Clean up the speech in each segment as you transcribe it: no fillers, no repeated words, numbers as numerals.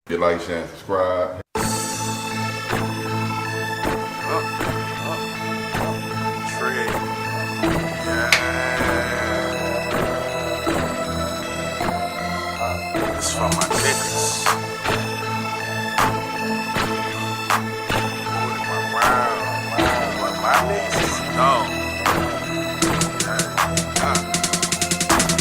Get like, share, and subscribe. It's for my niggas. My niggas, no.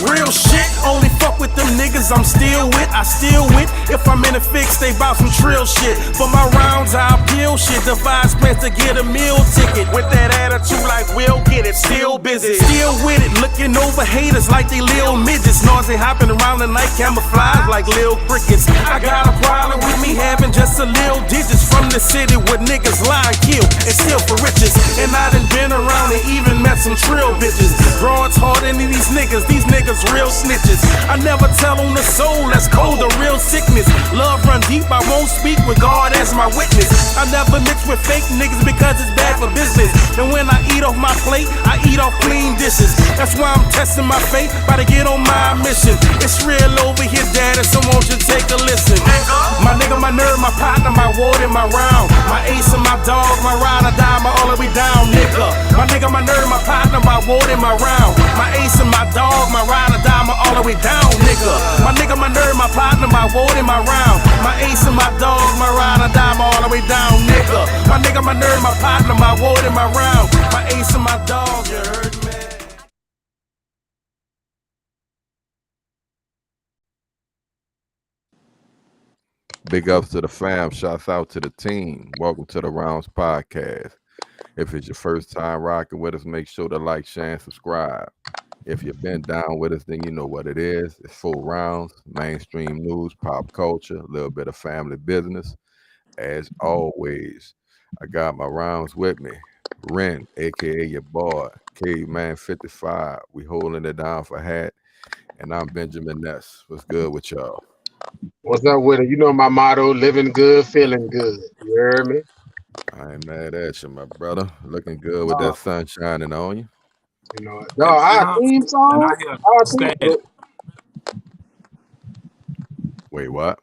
Real shit, only fuck with them niggas I'm still with. I still with. If I'm in a fix, they bout some trill shit. For my rounds, I'll peel shit. Devise plans to get a meal ticket. With that attitude like we'll get it. Still busy, still with it. Looking over haters like they lil midgets. Nausea hopping around the night, camouflage like lil crickets. I got a problem with me having just a lil digits. From the city where niggas lie and kill and steal for riches. And I done been around and even met some trill bitches. Broads harder than these niggas real snitches. I never tell on the soul, that's cold, a real sickness. Love run deep, I won't speak with God as my witness. I never mix with fake niggas because it's bad for business. And when I eat off my plate, I eat off clean dishes. That's why I'm testing my fate, about to get on my mission. It's real over here, daddy, so won't you take a listen. My nigga, my nerve, my partner, my ward, and my round. My ace and my dog, my ride or die, my all the way down, nigga. My nigga, my nerve, my partner, my ward, and my round. My ace and my dog, my ride or die, my all the way down, nigga. My nigga, my nerve, my partner, my ward, and my round. My ace and my dog, my ride or die, my all the way down, nigga. My nigga, my nerve, my partner, my ward, and my round. My ace and my dog, you heard me? Big ups to the fam. Shouts out to the team. Welcome to the Rounds Podcast. If it's your first time rocking with us, make sure to like, share, and subscribe. If you've been down with us, then you know what it is. It's 4 rounds, mainstream news, pop culture, a little bit of family business. As always, I got my rounds with me. Ren, aka your boy, Caveman 55. We holding it down for Hat. And I'm Benjamin Ness. What's good with y'all? What's up with it? You know my motto, living good, feeling good. You heard me? I ain't mad at you, my brother. Looking good with that sun shining on you. You know, no, our theme song. Wait, what?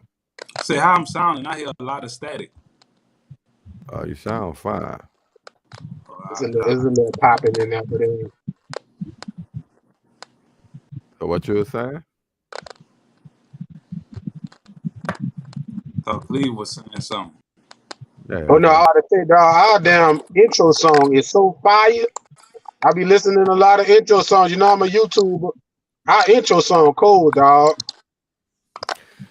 Say how I'm sounding. I hear a lot of static. You sound fine. It's a little popping in there, but So what you were saying? Thought Cleve was saying something. Yeah, oh no, I ought to say, dog, our damn intro song is so fire. I be listening to a lot of intro songs. You know, I'm a YouTuber. Our intro song cold, dog.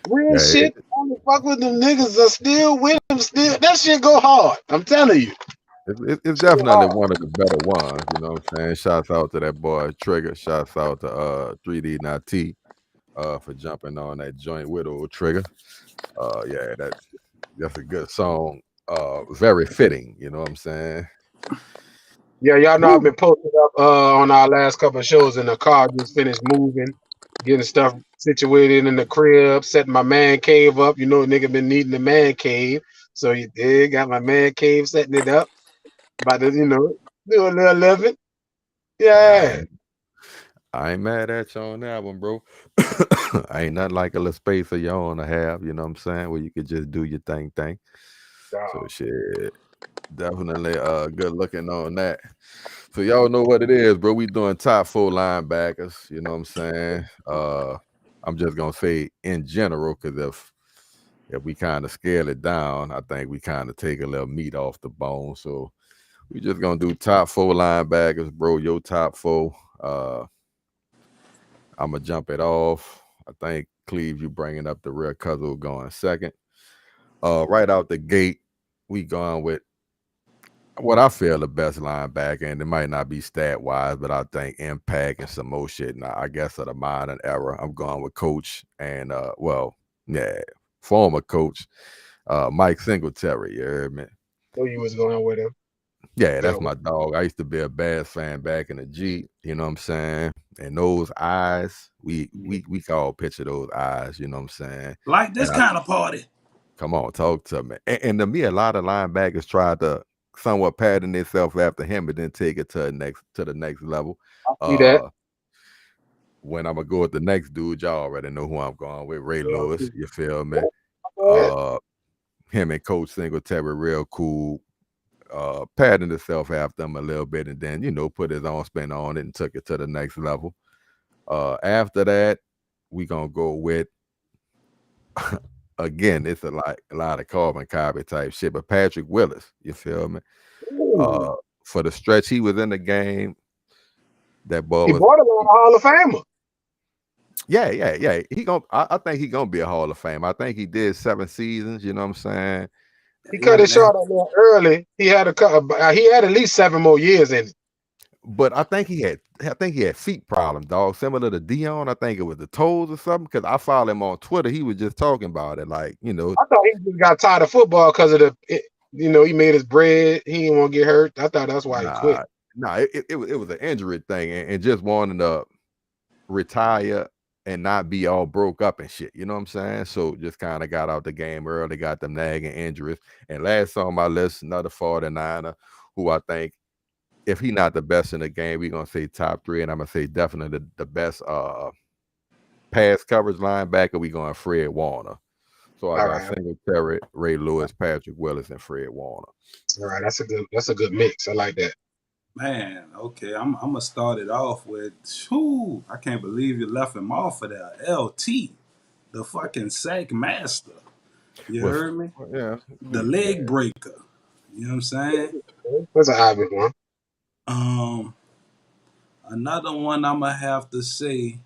Real shit. Only fuck with them niggas are still with them. Still, that shit go hard. I'm telling you. It's definitely one of the better ones. You know what I'm saying? Shouts out to that boy Trigger. Shouts out to 3D Not T for jumping on that joint with old Trigger. Yeah, that's a good song. Very fitting. You know what I'm saying? Yeah, y'all know I've been posted up on our last couple of shows in the car. Just finished moving, getting stuff situated in the crib, setting my man cave up. You know, nigga been needing the man cave, so you did got my man cave, setting it up. About to, you know, do a little living. Yeah. I ain't mad at you on that one, bro. I ain't nothing like a little space of your own to have. You know what I'm saying? Where you could just do your thing. So shit. Definitely good looking on that. So y'all know what it is, bro. We doing top 4 linebackers. You know what I'm saying? I'm just gonna say in general, because if we kind of scale it down, I think we kind of take a little meat off the bone. So we just gonna do top 4 linebackers, bro. Your top 4. I'm gonna jump it off. I think Cleve, you bringing up the rear Cuzzle going second. Right out the gate, we going with what I feel the best linebacker, and it might not be stat wise, but I think impact and some more shit. Now, I guess of the modern era, I'm going with Coach and former coach Mike Singletary. You heard me? So you was going with him? Yeah, that's my dog. I used to be a Bears fan back in the Jeep. You know what I'm saying? And those eyes, we can all picture those eyes. You know what I'm saying? Like this kind of party. Come on, talk to me. And to me, a lot of linebackers tried to somewhat pattern themselves after him, but then take it to the next level. I see that. When I'm gonna go with the next dude, y'all already know who I'm going with. Ray Lewis, you feel me? Him and Coach Singletary real cool. Patterned himself after him a little bit, and then put his own spin on it and took it to the next level. After that, we gonna go with again. It's a lot of carbon copy type shit, but Patrick Willis, you feel me? For the stretch he was in the game, that boy he was borderline Hall of Famer. Yeah. I think he gonna be a Hall of Fame. I think he did 7 seasons. You know what I'm saying? He cut it short on there early. He had at least 7 more years in it. But I think he had feet problems, dog. Similar to Dion. I think it was the toes or something. Because I followed him on Twitter. He was just talking about it, I thought he just got tired of football because of he made his bread. He didn't want to get hurt. I thought that's why he quit. It was an injury thing and just wanting to retire and not be all broke up and shit. You know what I'm saying? So just kind of got out the game early, got them nagging injuries. And last on my list, another 49er who I think, if he not the best in the game, we're going to say top 3. And I'm going to say definitely the best pass coverage linebacker. We going Fred Warner. So I got Singletary, Ray Lewis, Patrick Willis, and Fred Warner. All right, that's a good mix. I like that. Man, okay, I'm gonna start it off with. I can't believe you left him off of there. LT, the fucking sack master. You heard me? Yeah. The leg breaker. You know what I'm saying? That's an obvious one. Another one I'm gonna have to say,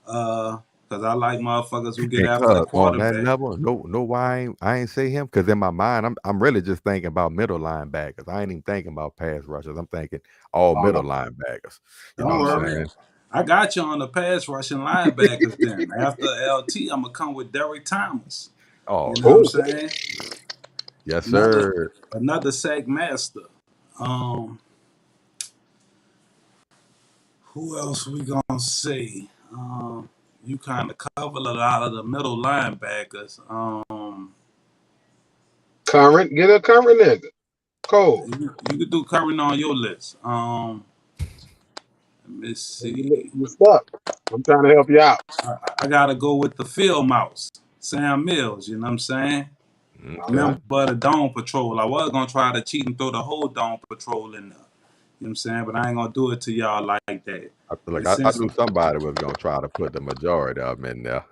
because I like motherfuckers who get after the quarterback. On that level, no, why I ain't say him, because in my mind, I'm really just thinking about middle linebackers. I ain't even thinking about pass rushers. I'm thinking all middle linebackers. You know what I'm saying? I got you on the pass rushing linebackers then. After LT, I'm going to come with Derek Thomas. Oh, you know what I'm saying? Yes, sir. Another sack master. Who else we going to say? You kind of covered a lot of the middle linebackers. Current, get a current nigga. Cool. You could do current on your list. Let me see. You stuck. I'm trying to help you out. I gotta go with the field mouse, Sam Mills. You know what I'm saying? Okay. Remember the Dome Patrol? I was gonna try to cheat and throw the whole Dome Patrol in there. You know what I'm saying? But I ain't gonna do it to y'all like that. I feel like I knew somebody was gonna try to put the majority of them in there.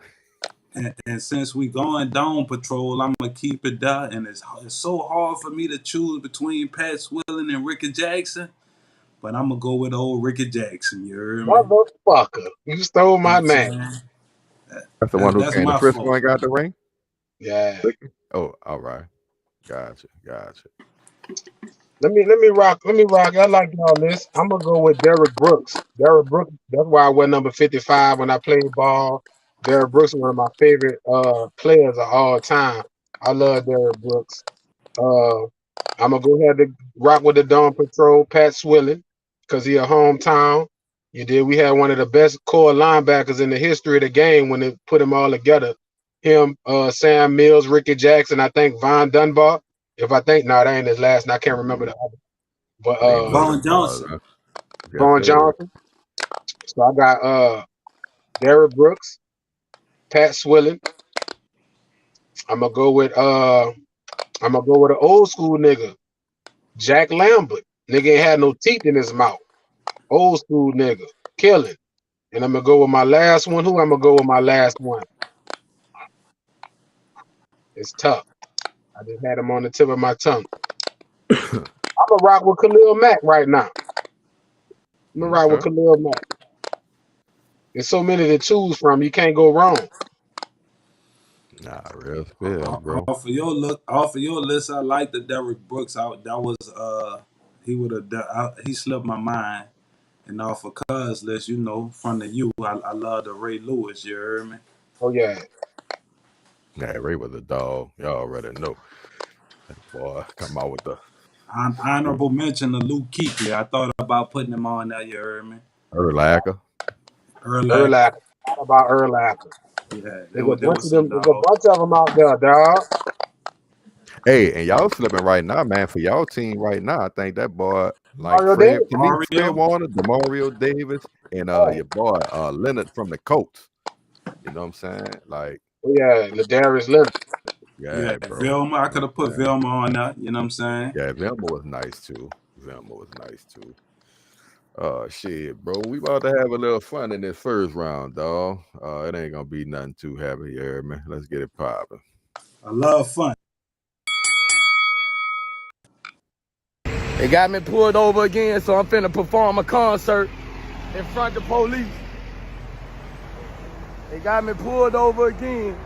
And since we going Dome Patrol, I'm gonna keep it there. And it's so hard for me to choose between Pat Swilling and Ricky Jackson. But I'm gonna go with old Ricky Jackson. You heard me? Motherfucker, you stole my name. That's the one who came to Frisco and got the ring? Yeah. Oh, all right. Gotcha. Let me rock. I like y'all list. I'm gonna go with Derrick Brooks. Derrick Brooks. That's why I went number 55 when I played ball. Derrick Brooks is one of my favorite players of all time. I love Derrick Brooks. I'm gonna go ahead and rock with the Dawn Patrol, Pat Swilling, because he a hometown. We had one of the best core linebackers in the history of the game when they put them all together. Him, Sam Mills, Ricky Jackson, I think Von Dunbar. That ain't his last, and I can't remember the other. But Vaughn Johnson. Vaughn Johnson. So I got Derrick Brooks, Pat Swilling. I'm gonna go with an old school nigga, Jack Lambert. Nigga ain't had no teeth in his mouth. Old school nigga, killing. And I'm gonna go with my last one. Who I'm gonna go with my last one? It's tough. I just had him on the tip of my tongue. I'm gonna rock with Khalil Mack right now. With Khalil Mack. There's so many to choose from. You can't go wrong. Nah, real spill, bro. Off of your list, I like the Derrick Brooks. He slipped my mind. And off of Cuz list, from the U, I love the Ray Lewis. You heard me? Oh yeah. Yeah, Ray was a dog. Y'all already know. That boy come out with the honorable mention of Luke Kuechly. I thought about putting him on there. You heard me? Urlacher. How about Urlacher? Yeah, there's a bunch of them out there, dog. Hey, and y'all slipping right now, man. For y'all team right now, I think that boy Fred Warner, DeMario Davis, and your boy Leonard from the Colts. You know what I'm saying? Like, Ladarius Leonard. Yeah, bro. Vilma. I could have put Yeah. Vilma on that. You know what I'm saying? Yeah, Velma was nice too. Velma was nice too. Shit, bro. We about to have a little fun in this first round, dog. It ain't gonna be nothing too heavy here, man. Let's get it popping. I love fun. They got me pulled over again, so I'm finna perform a concert in front of the police. They got me pulled over again.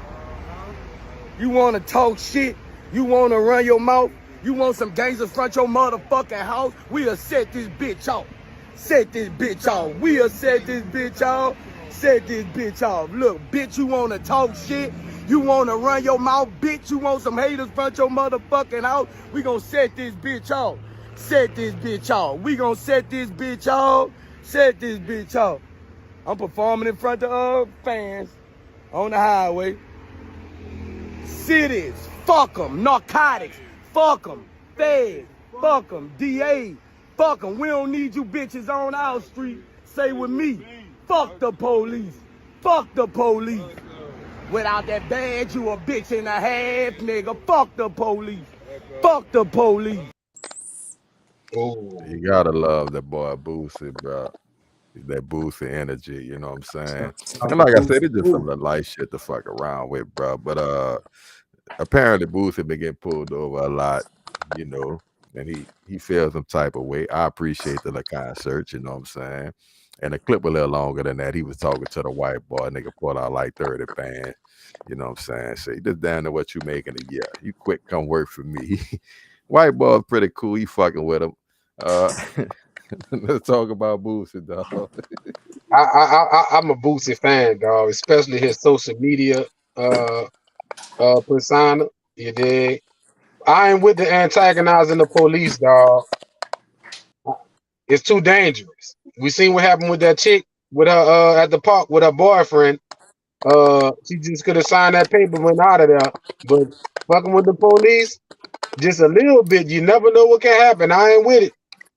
You wanna talk shit? You wanna run your mouth? You want some gangsters front your motherfucking house? We'll set this bitch off. Set this bitch off. We'll set this bitch off. Set this bitch off. Look, bitch, you wanna talk shit? You wanna run your mouth, bitch? You want some haters front your motherfucking house? We gon' set this bitch off. Set this bitch off. We gon' set this bitch off. Set this bitch off. I'm performing in front of fans on the highway. Cities, fuck them. Narcotics, fuck them. Feds, fuck them. DA, fuck them. We don't need you bitches on our street. Say with me, fuck the police. Fuck the police. Without that badge, you a bitch and a half, nigga. Fuck the police. Fuck the police. Oh, You gotta love that boy Boosie, bro. That Boosie energy, you know what I'm saying? And like I said, it's just some of the light shit to fuck around with, bro. But apparently Boosie been getting pulled over a lot, you know, and he feels some type of way. I appreciate the concert, you know what I'm saying? And the clip a little longer than that. He was talking to the white boy, nigga pulled out like 30 bands. You know what I'm saying? Say, just down to what you making a year. You quit, come work for me. White boy's pretty cool. He fucking with him. Let's talk about Boosie, dog. I'm a Boosie fan, dog, especially his social media persona. You dig? I ain't with the antagonizing the police, dog. It's too dangerous. We seen what happened with that chick with her at the park with her boyfriend. She just could have signed that paper and went out of there. But fucking with the police, just a little bit, you never know what can happen. I ain't with it.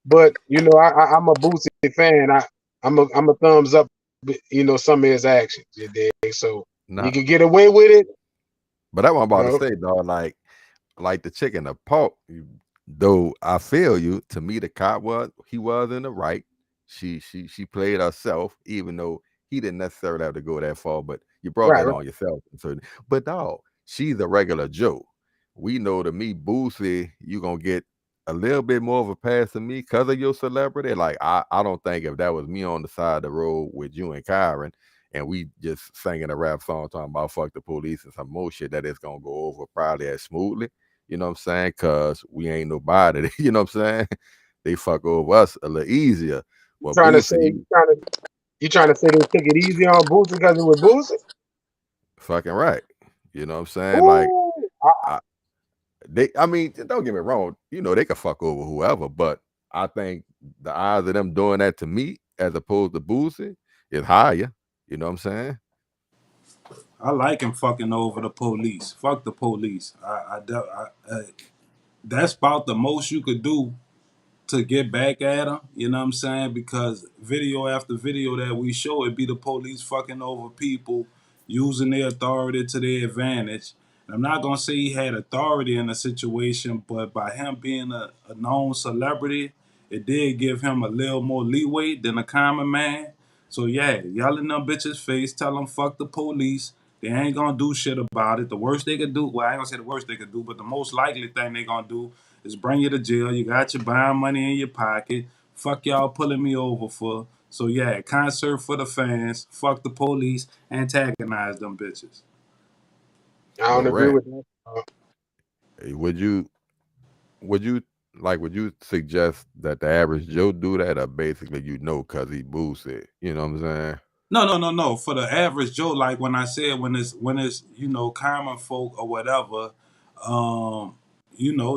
But you know, I'm a Boosie fan. I'm a thumbs up. You know, some of his actions. You dig? So you can get away with it. But that's what I'm about to say, dog. Like the chick in the park, though I feel you. To me, the cop was in the right. She played herself, even though he didn't necessarily have to go that far. But you brought that on yourself. But dog, she's a regular Joe. We know, to me, Boosie, you gonna get a little bit more of a pass than me because of your celebrity. Like I don't think if that was me on the side of the road with you and Kyron, and we just singing a rap song talking about fuck the police and some more shit, that is gonna go over probably as smoothly. You know what I'm saying? Cause we ain't nobody. You know what I'm saying? They fuck over us a little easier. Well, you trying to say they took it easy on Boosie because it was Boosie? Fucking right. You know what I'm saying? Ooh, like I mean, don't get me wrong, you know, they can fuck over whoever, but I think the odds of them doing that to me as opposed to Boosie is higher. You know what I'm saying? I like him fucking over the police. Fuck the police. That's about the most you could do to get back at him. You know what I'm saying? Because video after video that we show, it be the police fucking over people, using their authority to their advantage. And I'm not gonna say he had authority in the situation, but by him being a known celebrity, it did give him a little more leeway than a common man. So yeah, yell in them bitches' face, tell them fuck the police. They ain't gonna do shit about it. The worst they could do, well, I ain't gonna say the worst they could do, but the most likely thing they gonna do is bring you to jail. You got your buying money in your pocket. Fuck y'all pulling me over for. So yeah, concert for the fans. Fuck the police. Antagonize them bitches. I don't agree with that. Would you suggest that the average Joe do that, or basically because he Boosie? You know what I'm saying? No. For the average Joe, like when I said when it's common folk or whatever,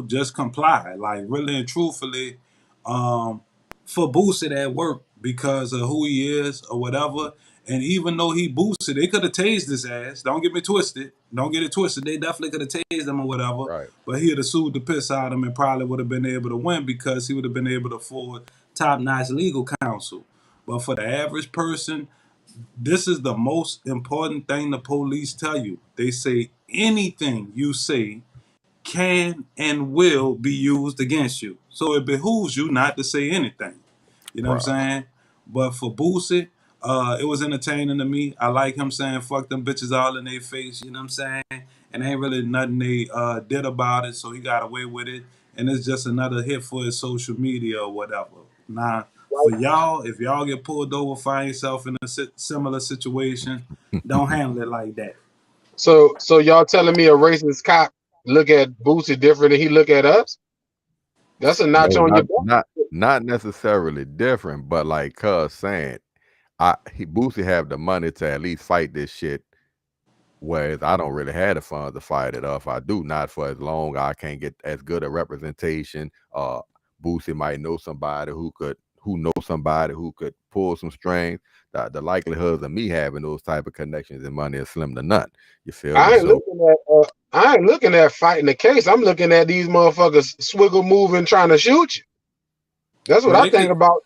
just comply. Like really and truthfully, for Boosie that work because of who he is or whatever. And even though he boosted, they could have tased his ass. Don't get me twisted. Don't get it twisted. They definitely could have tased him or whatever. Right. But he'd have sued the piss out of him and probably would have been able to win because he would have been able to afford top-notch legal counsel. But for the average person, This is the most important thing the police tell you. They say anything you say can and will be used against you. So it behooves you not to say anything. You know what I'm Right. saying? But for Boosie, it was entertaining to me. I like him saying fuck them bitches all in their face, you know what I'm saying? And ain't really nothing they did about it, so he got away with it. And it's just another hit for his social media or whatever. Now, for y'all, if y'all get pulled over, find yourself in a similar situation, don't handle it like that. So y'all telling me a racist cop look at Boosie different than he look at us? That's a notch No, on your not belt. not not necessarily different, but like cuz saying, Boosie have the money to at least fight this shit. Whereas I don't really have the funds to fight it off. I do not for as long. I can't get as good a representation. Boosie might know somebody who could pull some strings. The likelihoods of me having those type of connections and money is slim to none. You feel me? I ain't So looking at fighting the case. I'm looking at these motherfuckers swiggle moving trying to shoot you. That's what Well, I they think could about.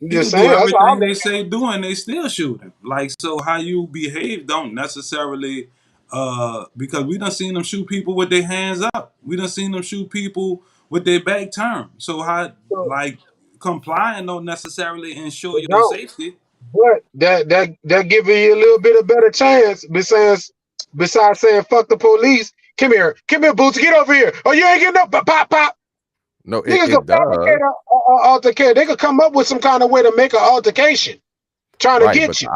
I'm he just could do saying. That's everything all. they say do and they still shoot him. Like, so how you behave don't necessarily because we done seen them shoot people with their hands up. We done seen them shoot people with their back turned. So how, like, complying don't necessarily ensure It your don't. safety. But that giving you a little bit of better chance. Besides saying fuck the police. Come here, Boots, get over here. Oh, you ain't getting up, pop, pop. no, Niggas could it does. fabricate a altercation. They could come up with some kind of way to make an altercation, trying to Right, but get you.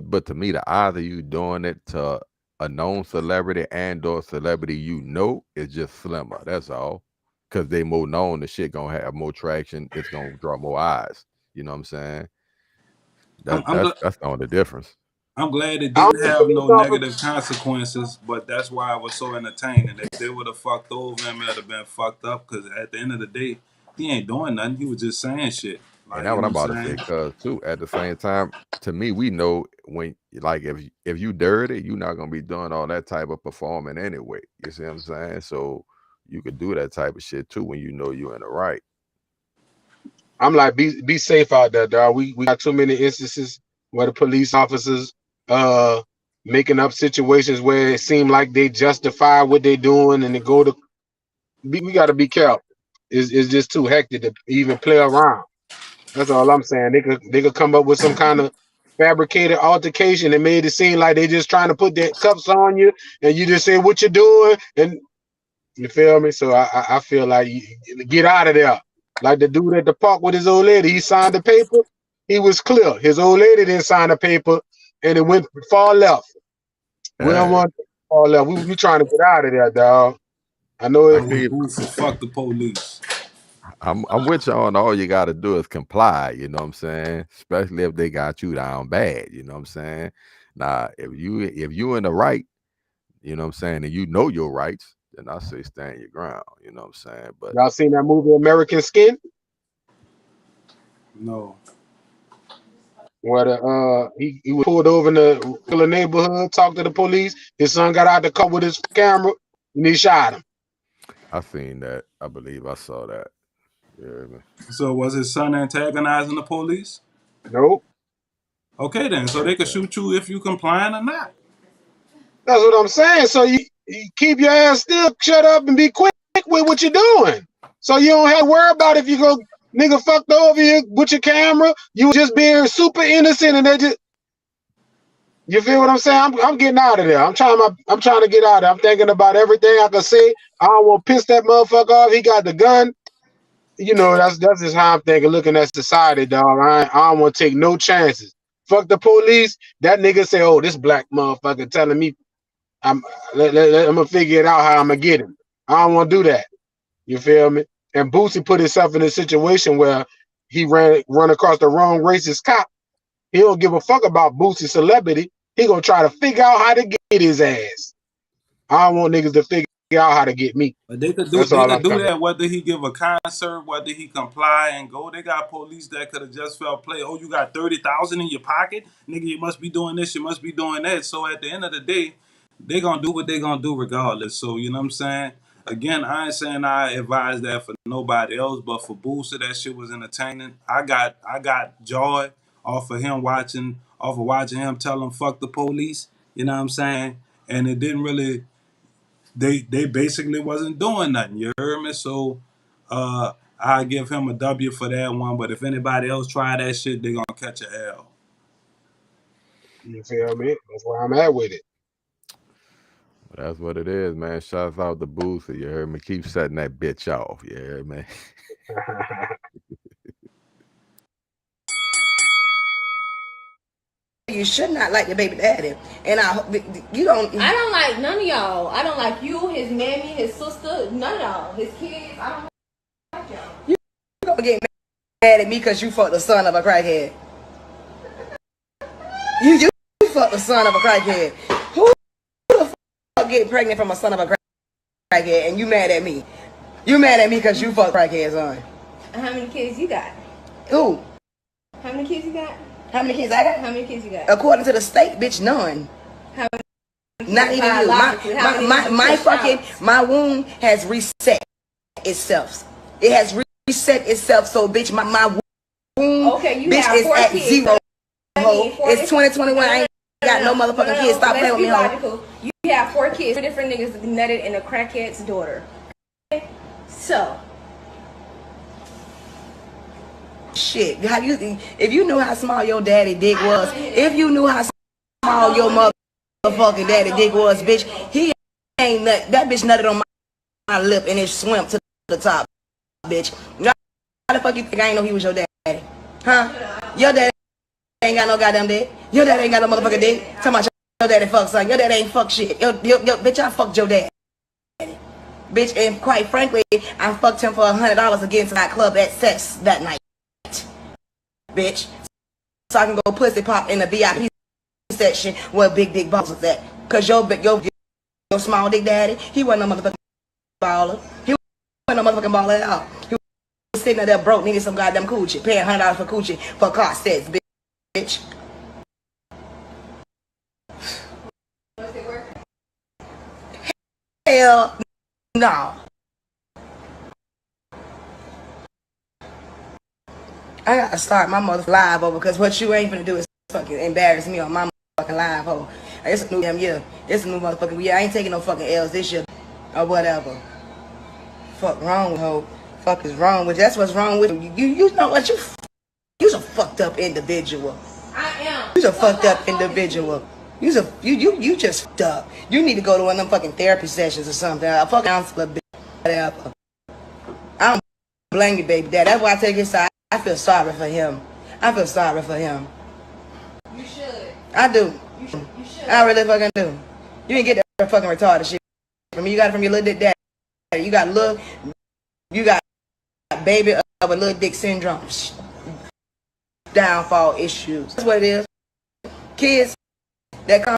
but to me, the odds of you doing it to a known celebrity and or celebrity is just slimmer. That's all. Cause they more known, the shit gonna have more traction. It's gonna draw more eyes. You know what I'm saying? I'm, That I'm, that's gl- that's the only difference. I'm glad it I don't didn't think have police no officers. negative consequences, but that's why it was so entertaining. If they would have fucked over him, it would have been fucked up. Because at the end of the day, he ain't doing nothing. He was just saying shit. And Like, that's you what know I'm what about to I'm say. saying? Cause too, at the same time, to me, we know when like if you dirty, you're not gonna be doing all that type of performing anyway. You see what I'm saying? So you could do that type of shit too when you know you're in the right. I'm like, be safe out there, dog. We got too many instances where the police officers uh making up situations where it seem like they justify what they doing and they go to. We got to be careful. It's just too hectic to even play around. That's all I'm saying. They could come up with some kind of fabricated altercation and made it seem like they just trying to put their cuffs on you, and you just say what you're doing, and you feel me. So I feel like you get out of there. Like the dude at the park with his old lady, he signed the paper. He was clear. His old lady didn't sign the paper, and it went far left. We don't Hey, want far left. We trying to get out of there, dog. I know I it. Hey, mean, Boosie, fuck the police. I'm with you on all you got to do is comply. You know what I'm saying? Especially if they got you down bad. You know what I'm saying? Now, if you in the right, you know what I'm saying, and you know your rights, then I say stand your ground. You know what I'm saying? But Y'all seen that movie American Skin? No. Where he was pulled over in the neighborhood, talked to the police. His son got out the car with his camera and he shot him. I seen that. I believe I saw that. Yeah, man. So was his son antagonizing the police? Nope. Okay, then. So they could shoot you if you complying or not. That's what I'm saying. So you keep your ass still, shut up, and be quick with what you're doing. So you don't have to worry about if you go nigga fucked over you with your camera. You just being super innocent, and they just you feel what I'm saying? I'm getting out of there. I'm trying to get out of there. I'm thinking about everything I can say. I don't want to piss that motherfucker off. He got the gun. You know, that's just how I'm thinking, looking at society, dog. I don't want to take no chances. Fuck the police. That nigga say, oh, this black motherfucker telling me I'm I'm gonna figure it out how I'm gonna get him. I don't want to do that. You feel me? And Boosie put himself in a situation where he run across the wrong racist cop. He don't give a fuck about Boosie's celebrity. He gonna try to figure out how to get his ass. I don't want niggas to figure out how to get me. But they could do That's they all I'm could do saying. that whether he give a concert, whether he comply and go. They got police that could have just felt play. Oh, you got 30,000 in your pocket, nigga. You must be doing this. You must be doing that. So at the end of the day, they gonna do what they gonna do regardless. So you know what I'm saying. Again, I ain't saying I advise that for nobody else, but for Booster, that shit was entertaining. I got joy off of him watching off of watching him tell them fuck the police. You know what I'm saying? And it didn't really. They basically wasn't doing nothing. You heard me? So I give him a W for that one. But if anybody else try that shit, they gonna catch a L. You feel me? That's where I'm at with it. That's what it is, man. Shouts out to Boosies. You heard me? Keep setting that bitch off. You heard me? You should not like your baby daddy, and you don't. I don't like none of y'all. I don't like you, his mammy, his sister, none of y'all. His kids. I don't like y'all. You gonna get mad at me because you fucked the son of a crackhead. You fucked the son of a crackhead. Who the fuck get pregnant from a son of a crackhead, and you mad at me? You mad at me because you fucked crackhead's son. How many kids you got? Who? How many kids you got? How many kids I got? How many kids you got? According to the state, bitch, none. How many Not even you. My womb has reset itself. It has reset itself. So, bitch, my womb, okay, you bitch, have is 4 at kids. 0. It's 2021. I ain't got no motherfucking kids. Stop playing with me, ho. You have 4 kids. 3 different niggas nutted in a crackhead's daughter. Okay? So. Shit, if you knew how small your daddy dick was, if you knew how small your motherfucking daddy dick was, bitch, he ain't nut. That bitch nutted on my lip and it swam to the top, bitch. How the fuck you think I ain't know he was your daddy? Huh? Your daddy ain't got no goddamn dick. Your daddy ain't got no motherfucking dick. Talking about your daddy fuck son. Your daddy ain't fuck shit. Yo, bitch, I fucked your daddy. Bitch, and quite frankly, I fucked him for $100 against that club at sex that night. Bitch, so I can go pussy pop in the VIP section where Big Dick Balls was at. Cause your small dick daddy, he wasn't no motherfucking baller. He wasn't no motherfucking baller at all. He was sitting there broke, needed some goddamn coochie, paying $100 for coochie for car sets, bitch. Was it working? Hell no. I gotta start my motherfucking live over because what you ain't gonna do is fucking embarrass me on my motherfucking live ho. It's a new damn year. It's a new motherfucking year. I ain't taking no fucking L's this year or whatever. Fuck wrong with ho. Fuck is wrong with you. That's what's wrong with you. You know what? You's a fucked up individual. I am. You's a fucked up individual. You just fucked up. You need to go to one of them fucking therapy sessions or something. A fucking counselor, bitch. Whatever. I don't blame you, baby dad. That's why I take his side. I feel sorry for him. I feel sorry for him. You should. I do. You should. I really fucking do. You didn't get that fucking retarded shit from me. You got it from your little dick daddy. You got baby of a little dick syndrome. Downfall issues. That's what it is. Kids that come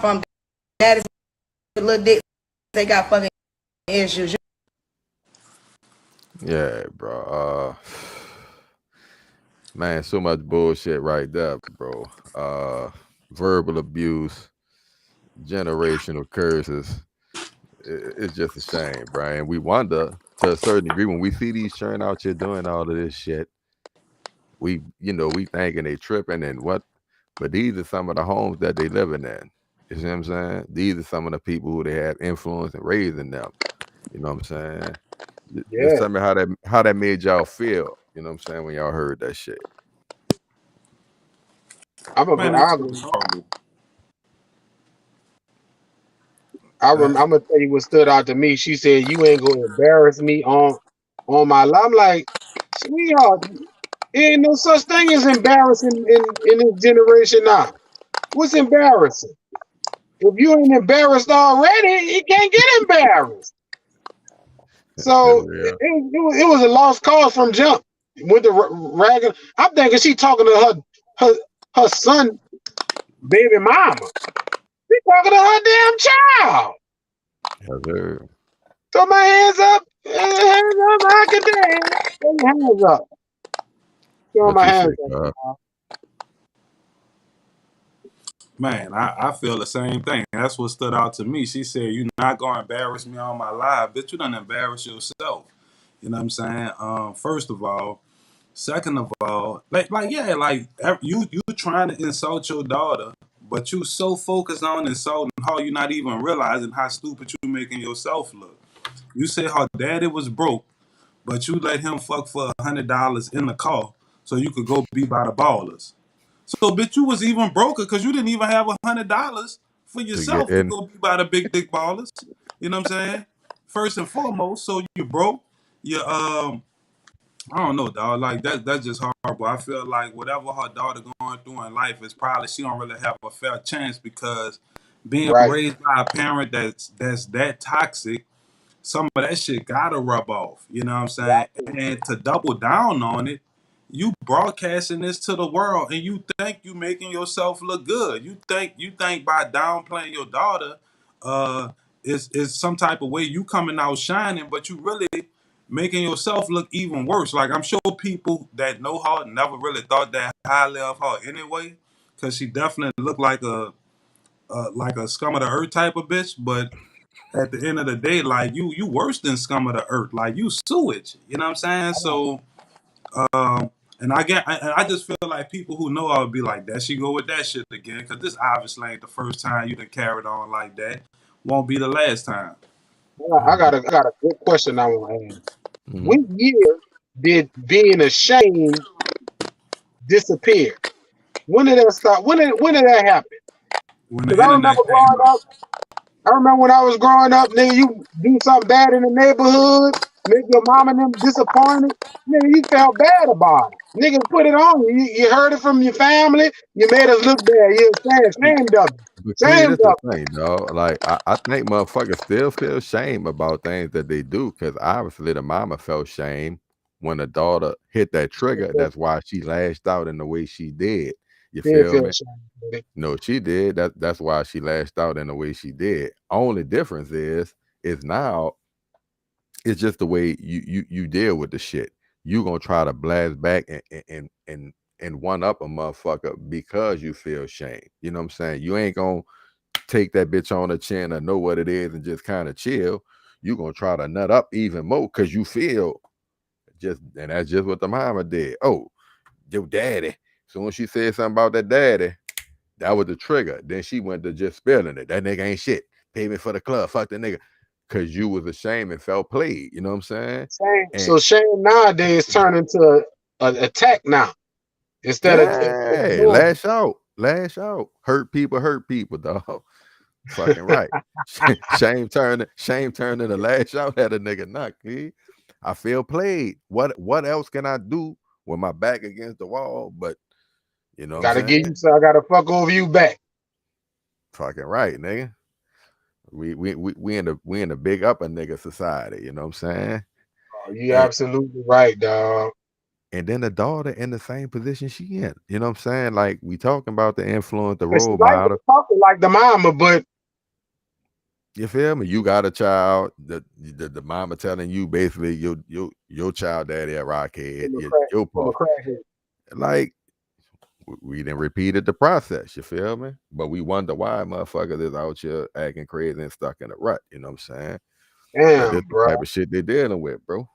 from daddy's little dick, they got fucking issues. Yeah, bro. Man, so much bullshit right there, bro. Verbal abuse, generational curses. It's just a shame, Brian. We wonder to a certain degree when we see these churn out here doing all of this shit. We thinking they tripping and what, but these are some of the homes that they living in. You see what I'm saying? These are some of the people who they have influence in raising them. You know what I'm saying? Yeah. Just tell me how that made y'all feel. You know what I'm saying when y'all heard that shit. I'm gonna tell you what stood out to me. She said, "You ain't gonna embarrass me on my life." I'm like, sweetheart, there ain't no such thing as embarrassing in this generation now. What's embarrassing? If you ain't embarrassed already, you can't get embarrassed. So it was a lost cause from jump with the ragged. I'm thinking she talking to her son, baby mama. She talking to her damn child. Yes, sir. Throw my hands up. Hands up. I can dance. Throw your hands up. Throw my hands up. Man, I feel the same thing. That's what stood out to me. She said, "You're not gonna embarrass me on my live, bitch. You done embarrass yourself." You know what I'm saying? First of all, Second of all, you trying to insult your daughter, but you so focused on insulting her, you're not even realizing how stupid you making yourself look. You say her daddy was broke, but you let him fuck for $100 in the car so you could go be by the ballers. So, bitch, you was even broker because you didn't even have $100 for to get yourself to in. go be by the big dick ballers. You know what I'm saying? First and foremost, so you broke. You I don't know, dog. Like that's just horrible. I feel like whatever her daughter going through in life is probably she don't really have a fair chance because being Right. raised by a parent that's that toxic, some of that shit gotta rub off. You know what I'm saying? And to double down on it, you broadcasting this to the world, and you think you making yourself look good. You think by downplaying your daughter, is some type of way you coming out shining, but you really making yourself look even worse. Like I'm sure people that know her never really thought that highly of her anyway, because she definitely looked like a scum of the earth type of bitch, but at the end of the day, like you worse than scum of the earth. Like you sewage. You know what I'm saying? So, and I just feel like people who know I would be like, that she go with that shit again, because this obviously ain't the first time you done carried on like that. Won't be the last time. I got a good question I want to ask. Mhm. What year did being ashamed disappear? When did that start? When did that happen? When the Because I internet remember came growing out. up. I remember when I was growing up, nigga, you do something bad in the neighborhood, make your mom and them disappointed. Nigga, you felt bad about it. Nigga, put it on you. You heard it from your family. You made us look bad. You're ashamed of But it. see, Ashamed this the of thing, dog. Like I think motherfuckers still feel shame about things that they do, because obviously the mama felt shame when the daughter hit that trigger. it. That's why she lashed out in the way she did. You Did feel feel me? ashamed of it. No, she did. That's why she lashed out in the way she did. Only difference is now it's just the way you deal with the shit. You gonna try to blast back and one up a motherfucker because you feel shame. You know what I'm saying? You ain't gonna take that bitch on the chin or know what it is and just kind of chill. You gonna try to nut up even more because you feel just, and that's just what the mama did. Oh, your daddy. So when she said something about that daddy, that was the trigger. Then she went to just spilling it. That nigga ain't shit. Pay me for the club. Fuck that nigga. Cause you was ashamed and felt played. You know what I'm saying? Shame. And So shame nowadays turn into an attack now instead of hey, ignoring. lash out. Lash out. Hurt people, dog. Fucking right. Shame turning to lash out at a nigga knock, kid. I feel played. What else can I do with my back against the wall? But you know what I'm Gotta saying? give you so I gotta fuck over you back. Fucking right, nigga. We in the big upper nigga society, you know what I'm saying? Oh, you And absolutely right, dog. and then the daughter in the same position she in. You know what I'm saying? Like we talking about the influence, the And she role like to model. talk like the mama, but You feel me? You got a child. The mama telling you basically your child daddy a rockhead. Your from a part. crackhead. Like we done repeated the process. You feel me? But we wonder why motherfuckers is out here acting crazy and stuck in a rut. You know what I'm saying? But this Damn, the bro. type of shit they dealing with, bro.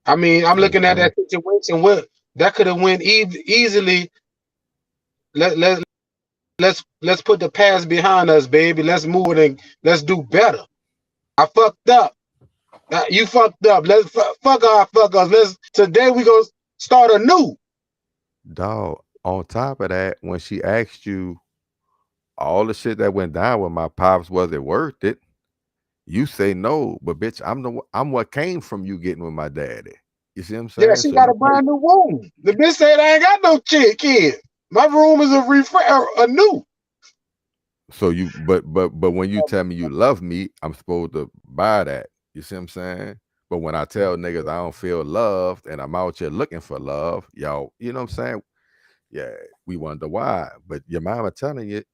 I mean, I'm You know looking what at I'm saying? that situation. What that could have went easily. Let's put the past behind us, baby. Let's move it and let's do better. I fucked up. You fucked up. Let's fuck our fuck us. Let's today we gonna start anew. Dog, on top of that, when she asked you all the shit that went down with my pops, was it worth it? You say no, but bitch, I'm what came from you getting with my daddy. You see what I'm Yeah, saying? she So got you a take brand new room. The bitch said I ain't got no kid. My room is anew. so you but when you tell me you love me, I'm supposed to buy that. You see what I'm saying? But when I tell niggas I don't feel loved and I'm out here looking for love, y'all, you know what I'm saying? Yeah, we wonder why. But your mama telling you,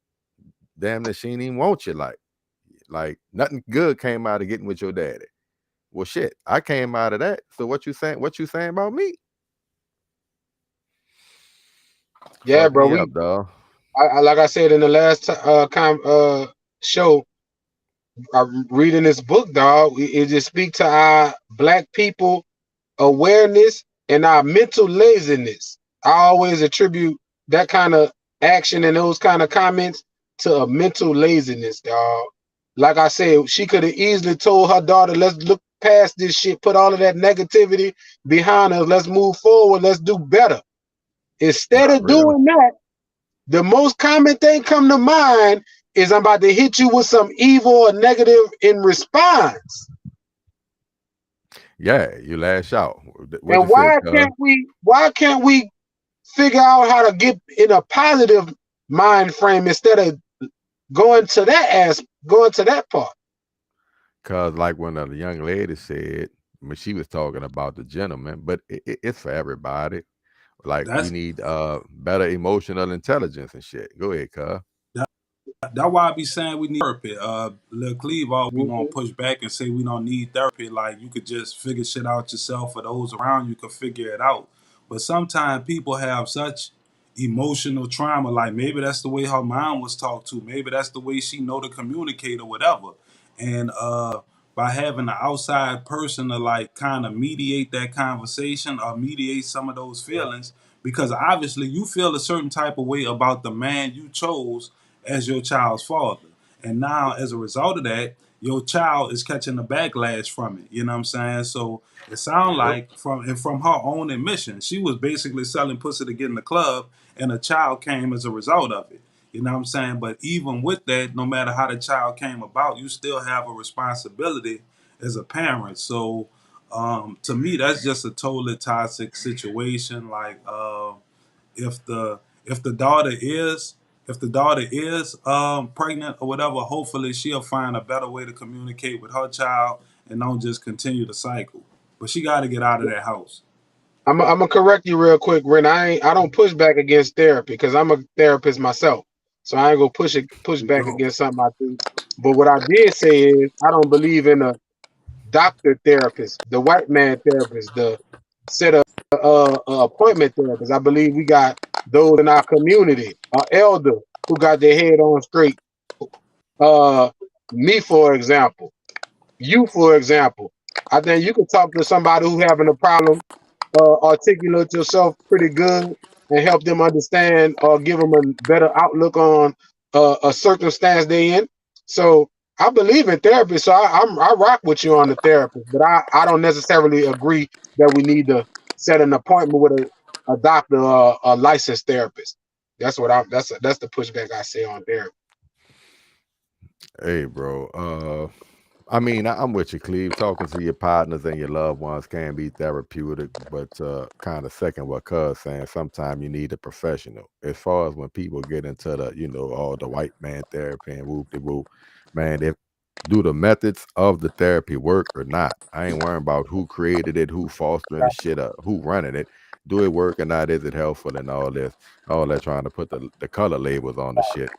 damn that she ain't even want you like nothing good came out of getting with your daddy. Well, shit, I came out of that. So what you saying? What you saying about me? Yeah, Fuck bro. me up, dog. I like I said in the last show, I'm reading this book, dog. It just speaks to our black people awareness and our mental laziness. I always attribute that kind of action and those kind of comments to a mental laziness, dog. Like I said, she could have easily told her daughter, let's look past this shit, put all of that negativity behind us, let's move forward, let's do better. Instead Not of really. doing that, the most common thing come to mind is I'm about to hit you with some evil or negative in response. Yeah, you lash out. What And you say, cuz? why can't we figure out how to get in a positive mind frame instead of going to that part? Cause like when the young lady said when she was talking about the gentleman, but it's for everybody. Like we That's need better emotional intelligence and shit. Go ahead, cuz. That's why I be saying we need therapy. Lil Cleve always be gonna Mhm. push back and say we don't need therapy. Like you could just figure shit out yourself, or those around you could figure it out. But sometimes people have such emotional trauma. Like maybe that's the way her mom was talked to. Maybe that's the way she know to communicate or whatever. And by having an outside person to like kind of mediate that conversation or mediate some of those feelings, because obviously you feel a certain type of way about the man you chose as your child's father. And now, as a result of that, your child is catching the backlash from it. You know what I'm saying? So it sounds Yep. like from her own admission, she was basically selling pussy to get in the club, and a child came as a result of it. You know what I'm saying? But even with that, no matter how the child came about, you still have a responsibility as a parent. So to me, that's just a totally toxic situation. Like if the if the daughter is if the daughter is pregnant or whatever, hopefully she'll find a better way to communicate with her child and don't just continue the cycle. But she got to get out of that house. I'm gonna correct you real quick, Ren. I don't push back against therapy because I'm a therapist myself. So I ain't gonna push back Yo, against something I do. But what I did say is I don't believe in a doctor therapist, the white man therapist, the set of appointment therapist. I believe we got those in our community, an elder who got their head on straight. Uh, me, for example, you, for example, I think you could talk to somebody who having a problem, articulate yourself pretty good, and help them understand or give them a better outlook on a circumstance they in. So I believe in therapy. So I rock with you on the therapist, but I don't necessarily agree that we need to set an appointment with a doctor or a licensed therapist. That's the pushback I say on therapy. Hey, bro. I mean, I'm with you, Cleve. Talking to your partners and your loved ones can be therapeutic, but kind of second what Cuz saying, sometimes you need a professional. As far as when people get into the, all the white man therapy and whoop de whoop, man, if do the methods of the therapy work or not? I ain't worrying about who created it, who fostering the shit up, who running it. Do it work or not? Is it helpful and all that trying to put the color labels on the shit.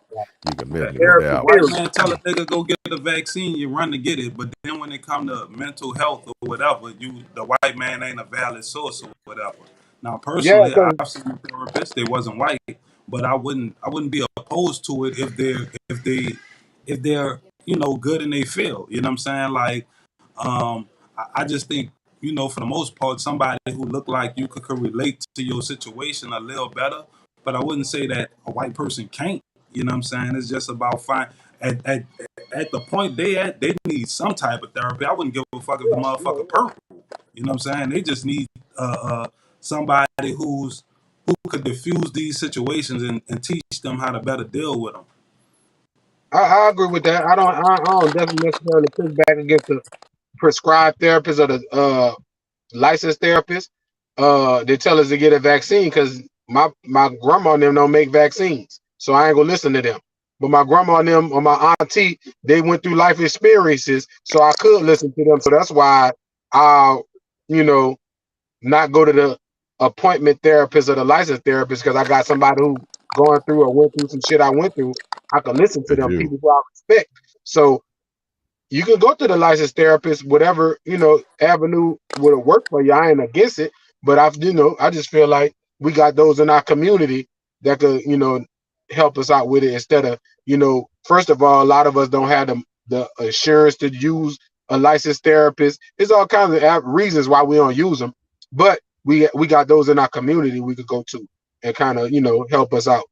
You can miss me with if Therapy, the that one. white period. man tell a nigga go get a vaccine, you run to get it. But then when it come to mental health or whatever, the white man ain't a valid source or whatever. Now, Yeah, personally, because I've seen therapists. They wasn't white, but I wouldn't be opposed to it if they're good in their field. You know what I'm saying? Like I just think, for the most part, somebody who looked like you could relate to your situation a little better. But I wouldn't say that a white person can't. You know what I'm saying? It's just about at the point they need some type of therapy. I wouldn't give a fuck if the motherfucker purple. You know what I'm saying? They just need somebody who could diffuse these situations and teach them how to better deal with them. I agree with that. I don't definitely necessarily push back against the prescribed therapist or the licensed therapist. They tell us to get a vaccine because my grandma and them don't make vaccines, so I ain't gonna listen to them. But my grandma and them or my auntie, they went through life experiences, so I could listen to them. So that's why I'll, you know, not go to the appointment therapist or the licensed therapist because I got somebody who going through or went through some shit I went through. I can listen to It's them you. people who I respect. So you can go to the licensed therapist, whatever avenue would work for you. I ain't against it, but I just feel like we got those in our community that could help us out with it instead of first of all, a lot of us don't have the insurance to use a licensed therapist. There's all kinds of reasons why we don't use them, but we got those in our community we could go to and kind of, you know, help us out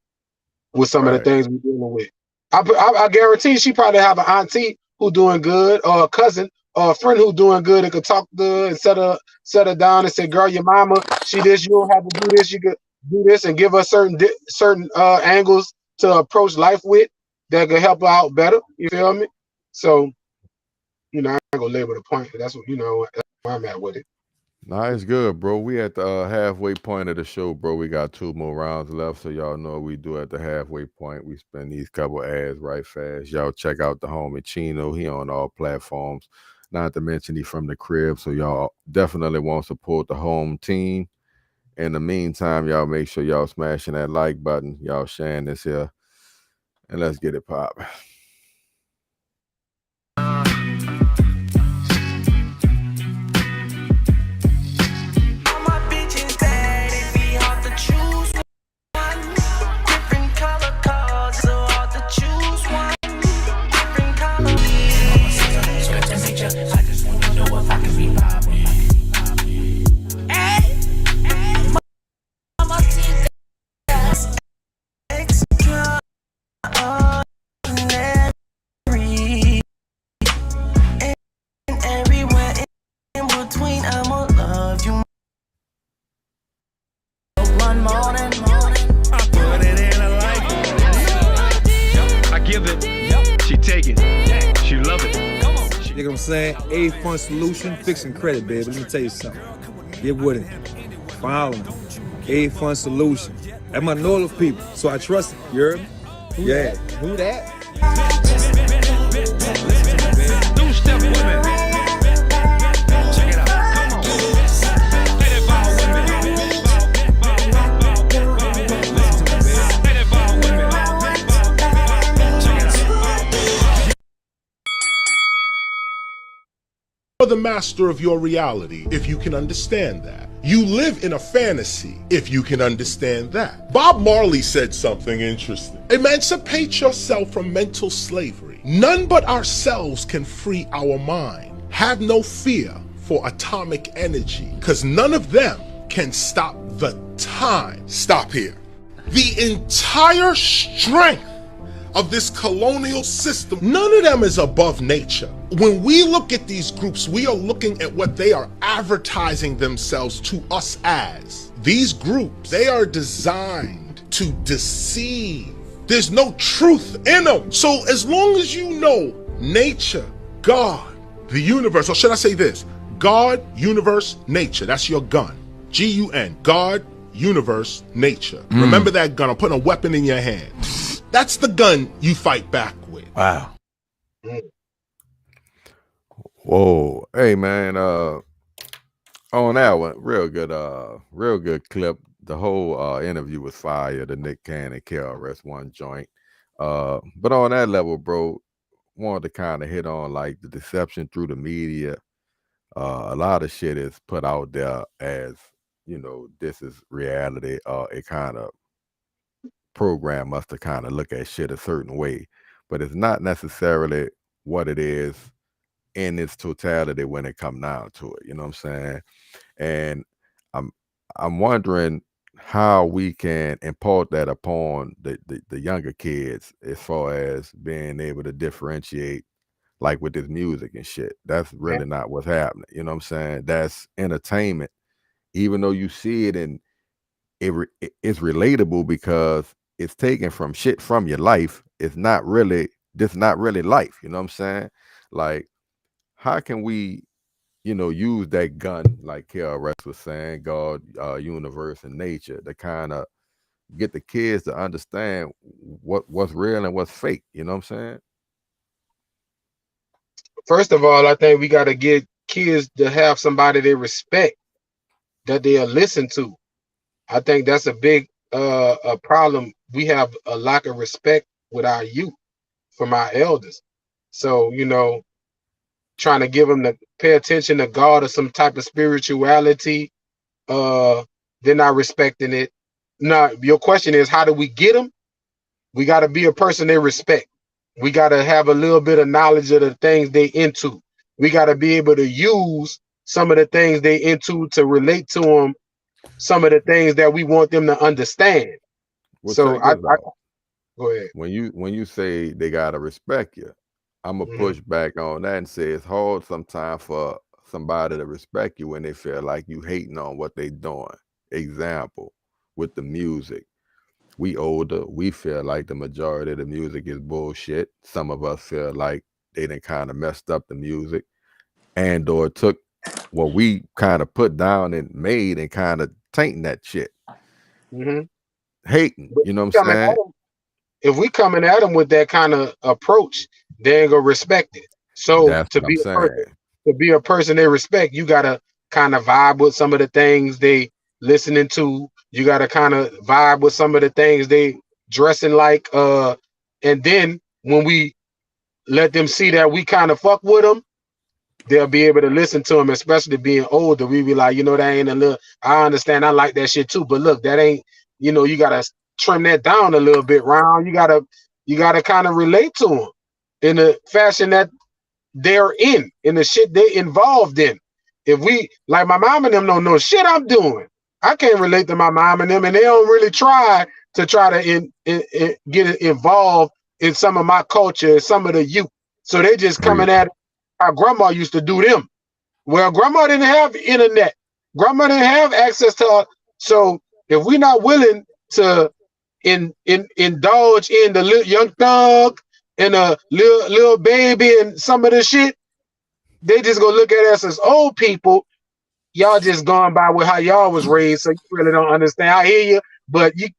with some of the Right. things we're dealing with. I guarantee she probably have an auntie who doing good, or a cousin, or a friend who doing good and could talk to her and set her down and say, "Girl, your mama, she this. You don't have to do this. You could do this," and give her certain angles to approach life with that could help her out better. You feel me? So, you know, I ain't gonna label the point. That's what, you know, that's where I'm at with it. Nah, it's good, bro. We at the halfway point of the show, bro. We got 2 more rounds left, so y'all know what we do at the halfway point. We spend these couple ads right fast. Y'all check out the homie Chino. He on all platforms. Not to mention he from the crib, so y'all definitely want to support the home team. In the meantime, y'all make sure y'all smashing that like button. Y'all sharing this here, and let's get it pop. You know what I'm saying? A Fun Solution, fixing credit, baby. Let me tell you something. Get with it. Follow me. A Fun Solution. That's my loyal people, so I trust it. You heard me? Yeah. Who that? Two-step women. Check it out. Come on. Let it bow with me. Let it bow with me. Check it out. You're the master of your reality if you can understand that. You live in a fantasy if you can understand that. Bob Marley said something interesting. Emancipate yourself from mental slavery. None but ourselves can free our mind. Have no fear for atomic energy, because none of them can stop the time. Stop here. The entire strength of this colonial system, none of them is above nature. When we look at these groups, we are looking at what they are advertising themselves to us as. These groups, they are designed to deceive. There's no truth in them. So as long as you know nature, God, the universe, or should I say this? God, universe, nature, that's your gun. G-U-N, God, universe, nature. Remember that gun, I'm putting a weapon in your hand. That's the gun you fight back with. Wow. Whoa. Hey man, on that one, real good clip. The whole interview was fire, the Nick Cannon KRS One joint. But on that level, bro, wanted to kind of hit on like the deception through the media. A lot of shit is put out there as, you know, this is reality. It kind of program us to kind of look at shit a certain way, but it's not necessarily what it is in its totality when it come down to it. You know what I'm saying? And I'm wondering how we can impart that upon the younger kids as far as being able to differentiate, like with this music and shit. That's really not what's happening. You know what I'm saying? That's entertainment, even though you see it and it's relatable because it's taken from shit from your life. It's not really, this not really life. You know what I'm saying? Like, how can we, you know, use that gun, like KRS was saying, God, universe, and nature, to kind of get the kids to understand what's real and what's fake. You know what I'm saying? First of all, I think we got to get kids to have somebody they respect, that they'll listen to. I think that's a big a problem. We have a lack of respect with our youth from our elders. So, you know, trying to give them to pay attention to God or some type of spirituality, they're not respecting it. Now, your question is, how do we get them? We got to be a person they respect. We got to have a little bit of knowledge of the things they into. We got to be able to use some of the things they into to relate to them some of the things that we want them to understand. Well, So check this out. go ahead. When you say they gotta respect you, I'm gonna push back on that and say it's hard sometimes for somebody to respect you when they feel like you hating on what they doing. Example, with the music. We older, we feel like the majority of the music is bullshit. Some of us feel like they done kind of messed up the music and or took what we kind of put down and made and kind of tainting that shit. Hating, But you know what I'm saying? if we coming at them with that kind of approach, they ain't gonna respect it. So That's what I'm saying. to be a person they respect, you gotta kind of vibe with some of the things they listening to. You gotta kind of vibe with some of the things they dressing like. And then when we let them see that we kind of fuck with them, they'll be able to listen to them, especially being older. We be like, that ain't a little. I understand, I like that shit too, but look, that ain't. You gotta trim that down a little bit, round. You gotta kind of relate to them in the fashion that they're in the shit they involved in. If we like my mom and them don't know shit I'm doing, I can't relate to my mom and them, and they don't really try to get involved in some of my culture, some of the youth. So they just coming at it how grandma used to do them. Well, grandma didn't have internet. Grandma didn't have access to. So if we're not willing to indulge in the little young thug and a little baby and some of the shit, they just gonna look at us as old people. Y'all just going by with how y'all was raised, so you really don't understand. I hear you, but you.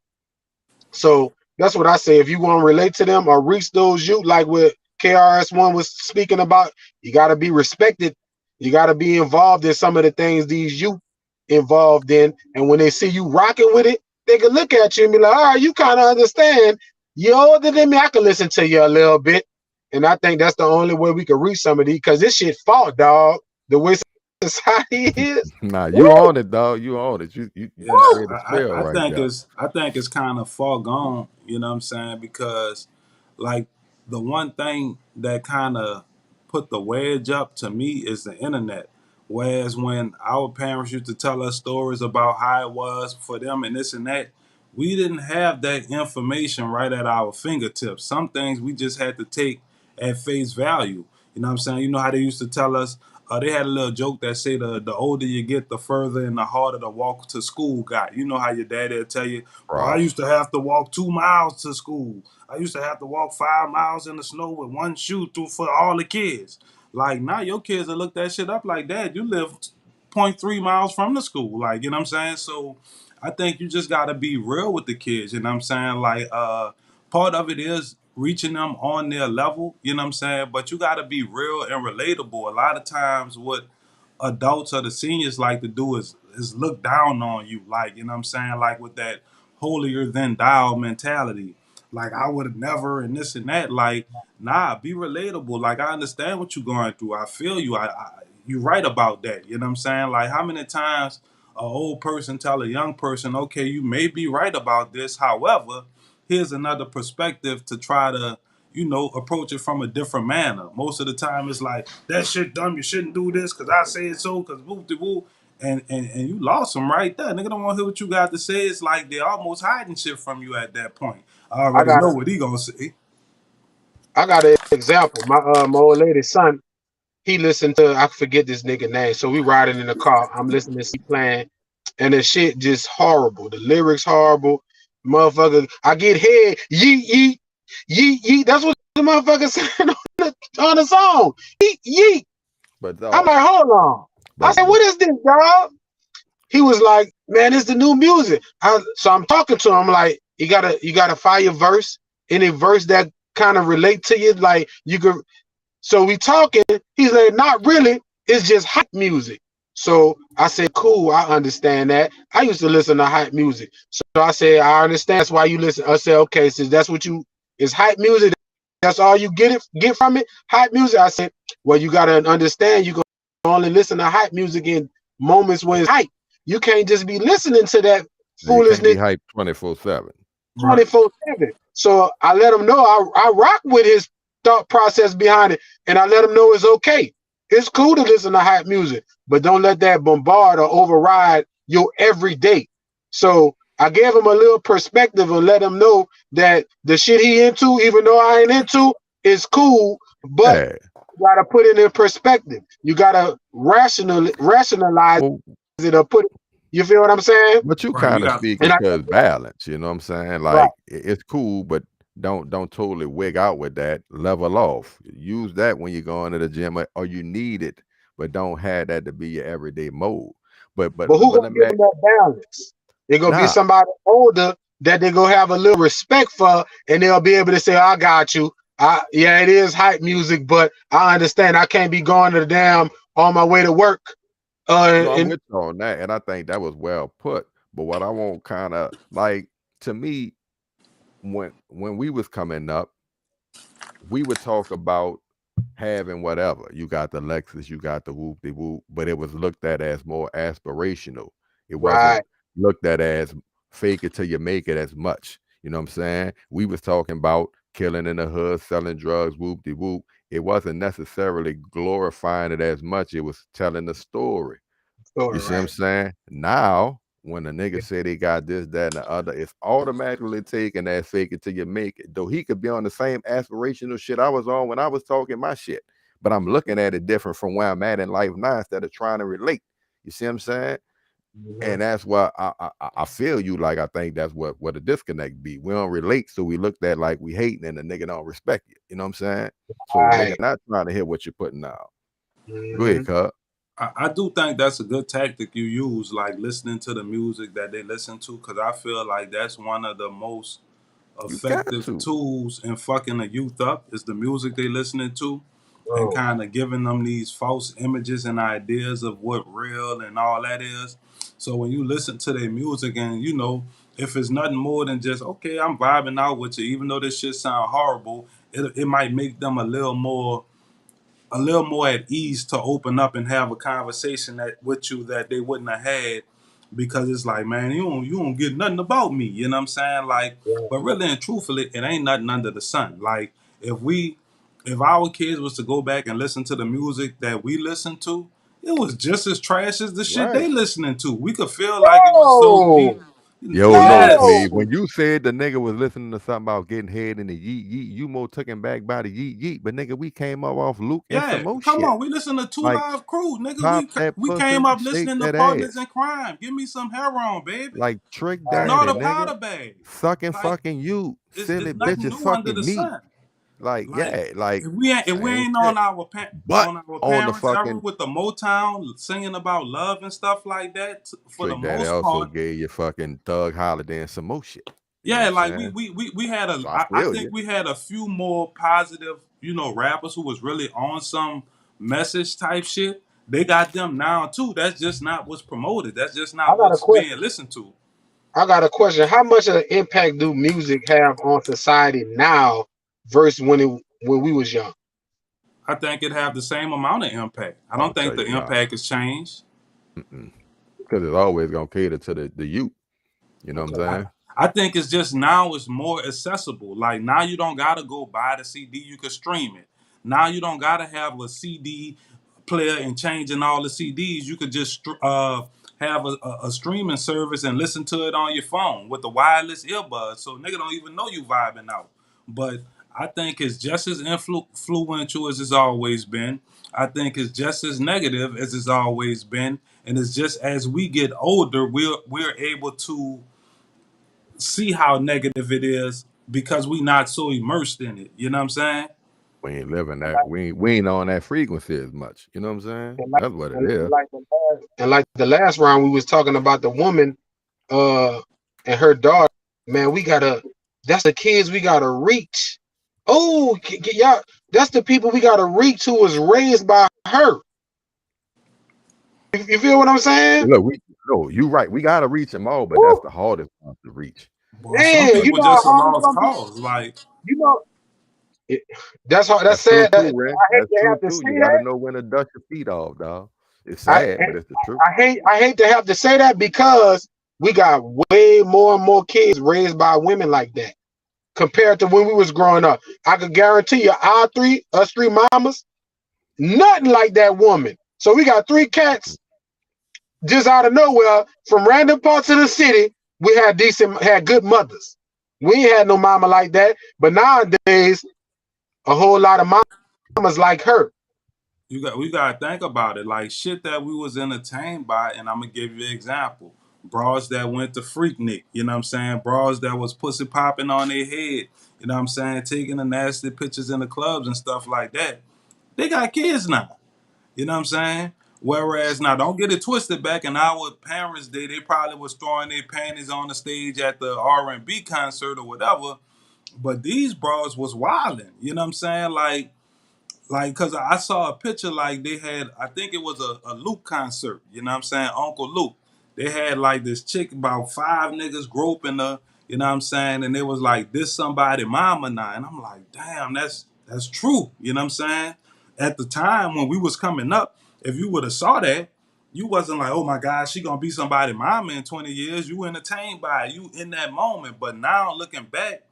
So that's what I say. If you want to relate to them or reach those youth, like what KRS1 was speaking about, you got to be respected. You got to be involved in some of the things these youth involved in. And when they see you rocking with it, they can look at you and be like, all right, you kind of understand. You're older than me. I can listen to you a little bit. And I think that's the only way we can reach some of these, because this shit fault, dog. The way society is. Nah, you on it, dog. You on it. You Yeah, made a spell I right think there. it's kind of far gone. You know what I'm saying? Because like the one thing that kind of put the wedge up to me is the internet. Whereas when our parents used to tell us stories about how it was for them and this and that, we didn't have that information right at our fingertips. Some things we just had to take at face value. You know what I'm saying? You know how they used to tell us, they had a little joke that say the older you get, the further and the harder the walk to school got. You know how your daddy will tell you, boy, I used to have to walk 2 miles to school. I used to have to walk 5 miles in the snow with one shoe through for all the kids. Like now your kids will look that shit up like, Dad, you live 0.3 miles from the school. Like, you know what I'm saying? So I think you just gotta be real with the kids, you know what I'm saying? Like part of it is reaching them on their level, you know what I'm saying? But you gotta be real and relatable. A lot of times what adults or the seniors like to do is look down on you, like, you know what I'm saying? Like with that holier than thou mentality. Like I would have never and this and that. Like, nah, be relatable. Like I understand what you're going through. I feel you. You're right about that. You know what I'm saying? Like how many times an old person tell a young person, okay, you may be right about this. However, here's another perspective to try to, approach it from a different manner. Most of the time it's like, that shit dumb, you shouldn't do this because I say it so, because woo de woo. And you lost them right there. Nigga don't want to hear what you got to say. It's like they're almost hiding shit from you at that point. I I already got know what he gonna say. an example. My old lady's son, he listened to, I forget this nigga name. So we riding in the car. I'm listening to C playing, and the shit just horrible. The lyrics horrible. Motherfucker, I get head, yeet, yeet, yeet, yeet. That's what the motherfucker saying on the song. Yeet, yeet. But I'm dog, like, hold on. I but said, what is this, dog? He was like, man, it's the new music. So I'm talking to him like, you gotta fire verse, any verse that kind of relate to you, like you could. So we talking. He's like, not really. It's just hype music. So I said, cool. I understand that. I used to listen to hype music. So I said, I understand. That's why you listen. I said, okay, since that's what you is hype music. That's all you get from it. Hype music. I said, well, you gotta understand. You can only listen to hype music in moments when it's hype. You can't just be listening to that you can't be foolishness hyped 24/7. 24/7. So I let him know I rock with his thought process behind it, and I let him know it's okay. It's cool to listen to hype music, but don't let that bombard or override your everyday. So I gave him a little perspective and let him know that the shit he into, even though I ain't into, is cool, but Yeah. you gotta put it in perspective. You gotta rationalize Well, it or put it, you feel what I'm saying? but you Right. You kind of got speaking And I to his balance, you know what I'm saying? right. Like it's cool, but don't totally wig out with that. Level off. Use that when you're going to the gym or you need it, but don't have that to be your everyday mode. But But who but gonna let me give them that balance? They're gonna be nah. somebody older that they gonna have a little respect for, and they'll be able to say, "I got you. Yeah, it is hype music, but I understand. I can't be going to the damn on my way to work." No, I'm And with you on that, and I think that was well put. But what I want kind of like to me, when we was coming up, we would talk about having whatever. You got the Lexus, you got the whoop de whoop, but it was looked at as more aspirational. It wasn't right, looked at as fake it till you make it as much. You know what I'm saying? We was talking about killing in the hood, selling drugs, whoop de whoop. It wasn't necessarily glorifying it as much. It was telling the story. You story, see what I'm right. saying? Now, when a nigga say they got this, that, and the other, it's automatically taken as fake it till you make it. Though he could be on the same aspirational shit I was on when I was talking my shit. But I'm looking at it different from where I'm at in life now instead of trying to relate. You see what I'm saying? Mhm. And that's why I feel you like I think that's what a disconnect be. We don't relate, so we looked at like we hating and the nigga don't respect you. You know what I'm saying? So the nigga Right. not trying to hear what you're putting out. Go ahead, Mhm. cuz. I do think that's a good tactic you use, like listening to the music that they listen to, because I feel like that's one of the most You got effective to. tools in fucking the youth up is the music they listening to, and Oh, kind of giving them these false images and ideas of what real and all that is. So when you listen to their music and if it's nothing more than just okay, I'm vibing out with you, even though this shit sound horrible, it might make them a little more at ease to open up and have a conversation with you that they wouldn't have had, because it's like, man, you don't get nothing about me. You know what I'm saying? Like, yeah. but really and truthfully, it ain't nothing under the sun. Like, if our kids was to go back and listen to the music that we listened to, it was just as trash as the shit they Right. listening to. We could feel like it was so deep. No, Yo, no, Yes. Quave. When no. you said the nigga was listening to something about getting head in the yeet yeet, you more taken back by the yeet yeet. But nigga, we came up off Luke and some Yeah, more come shit. on. We listen to Two Like Live Crew, nigga. pop We that we pussy, came up shake listening to that Partners in ass. Crime. Give me some heroin, baby. Like Trick Right. Snort Daddy, a nigga. powder bag. Sucking Like fucking you. it's Silly nothing bitches new under the fucking me. sun. Like, Like yeah, like if we same ain't shit. on our But on the parents' era fucking with the Motown singing about love and stuff like that, for the Trick Daddy most also part, gave you fucking Thug Holiday and some more shit. You know what yeah. I'm Like we saying? we we, we had So I I feel think you. we had a few more positive, rappers who was really on some message type shit. They got them now too. That's just not what's promoted. That's just I not got a what's being question. listened to. I got a question. How much of an impact do music have on society now versus when we was young? I think it have the same amount of impact. I I'm don't gonna think tell the you now. impact has changed. Because it's always gonna cater to the youth. You know what I'm Okay. saying? I think it's just now it's more accessible. Like now you don't gotta go buy the CD, you can stream it. Now you don't gotta have a CD player and changing all the CDs. You could just have a streaming service and listen to it on your phone with the wireless earbuds. So nigga don't even know you vibing out. But I think it's just as influential as it's always been. I think it's just as negative as it's always been. And it's just as we get older, we're able to see how negative it is because we not so immersed in it. You know what I'm saying? We ain't living that. We ain't on that frequency as much. You know what I'm saying? And like, That's what it and is. like the last, and like the last round, we was talking about the woman, uh, and her daughter. Man, we gotta. That's the kids we gotta reach. Oh, y'all, that's the people we gotta reach who was raised by her. You feel what I'm saying? Look, you right. We gotta reach them all, but that's Woo, the hardest one to reach. Well, some man, you people know how just a hard it's lost gonna be. cause. Like, You know, it, that's hard. That's That's true sad. too, I Ren. hate That's to true have to too. You say gotta that. know when to dust your feet off, dog. It's I, sad, but it's the truth. I hate to have to say that because we got way more and more kids raised by women like that compared to when we was growing up. I could guarantee you, us three mamas, nothing like that woman. So we got three cats just out of nowhere, from random parts of the city, we had good mothers. We ain't had no mama like that. But nowadays, a whole lot of mamas like her. We gotta think about it. Like shit that we was entertained by, and I'm gonna give you an example. Bras that went to Freaknik, you know what I'm saying? Bras that was pussy popping on their head, you know what I'm saying? Taking the nasty pictures in the clubs and stuff like that. They got kids now. You know what I'm saying? Whereas now, don't get it twisted. Back in our parents' day, they probably was throwing their panties on the stage at the R&B concert or whatever. But these bras was wilding. You know what I'm saying? Like, cause I saw a picture like they had, I think it was a Luke concert, you know what I'm saying? Uncle Luke. They had like this chick, about 5 niggas groping her, you know what I'm saying? And it was like, this somebody mama now. And I'm like, damn, that's true, you know what I'm saying? At the time when we was coming up, if you would have saw that, you wasn't like, oh my God, she gonna be somebody mama in 20 years. You entertained by it, you in that moment. But now looking back,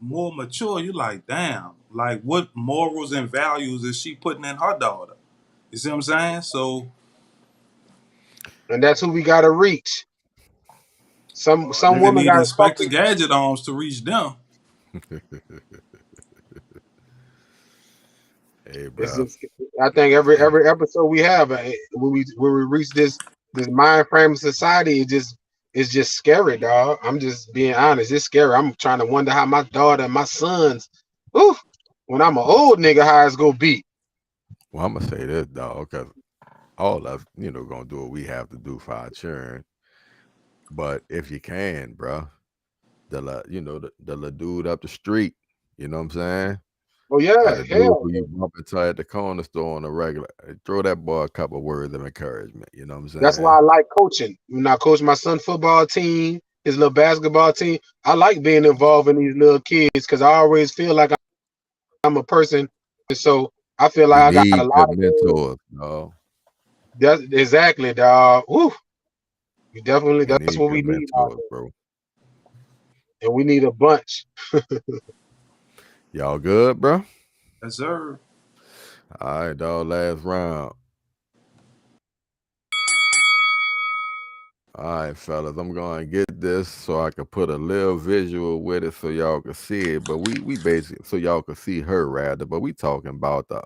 more mature, you like, damn, like what morals and values is she putting in her daughter? You see what I'm saying? So And that's who we gotta reach. Some nigga women need gotta talk Inspector to. Gadget arms to reach them. Hey, It's bro. just, I think every episode we have, when we reach this mind frame of society, it's just scary, dog. I'm just being honest. It's scary. I'm trying to wonder how my daughter and my sons, whew, when I'm an old nigga, how it's gonna be. Well, I'm gonna say this, dog, because all us, gonna do what we have to do for our children. But if you can, bro, the little dude up the street, you know what I'm saying? Oh Or yeah, the dude hell, who you bump into at the corner store on a regular, throw that boy a couple of words of encouragement. You know what I'm that's why saying? I like coaching. When I coach my son football team, his little basketball team, I like being involved in these little kids because I always feel like I'm a person, and so I feel You like I got a need lot good of things. mentors, dog. That's exactly, dog. Woo. You definitely, You that's need what good we need out mentors, bro. there. And we need a bunch. Y'all good, bro? Yes, sir. All right, dog. Last round. All right, fellas. I'm gonna get this so I can put a little visual with it so y'all can see it. But we basically so y'all can see her rather. But we talking about the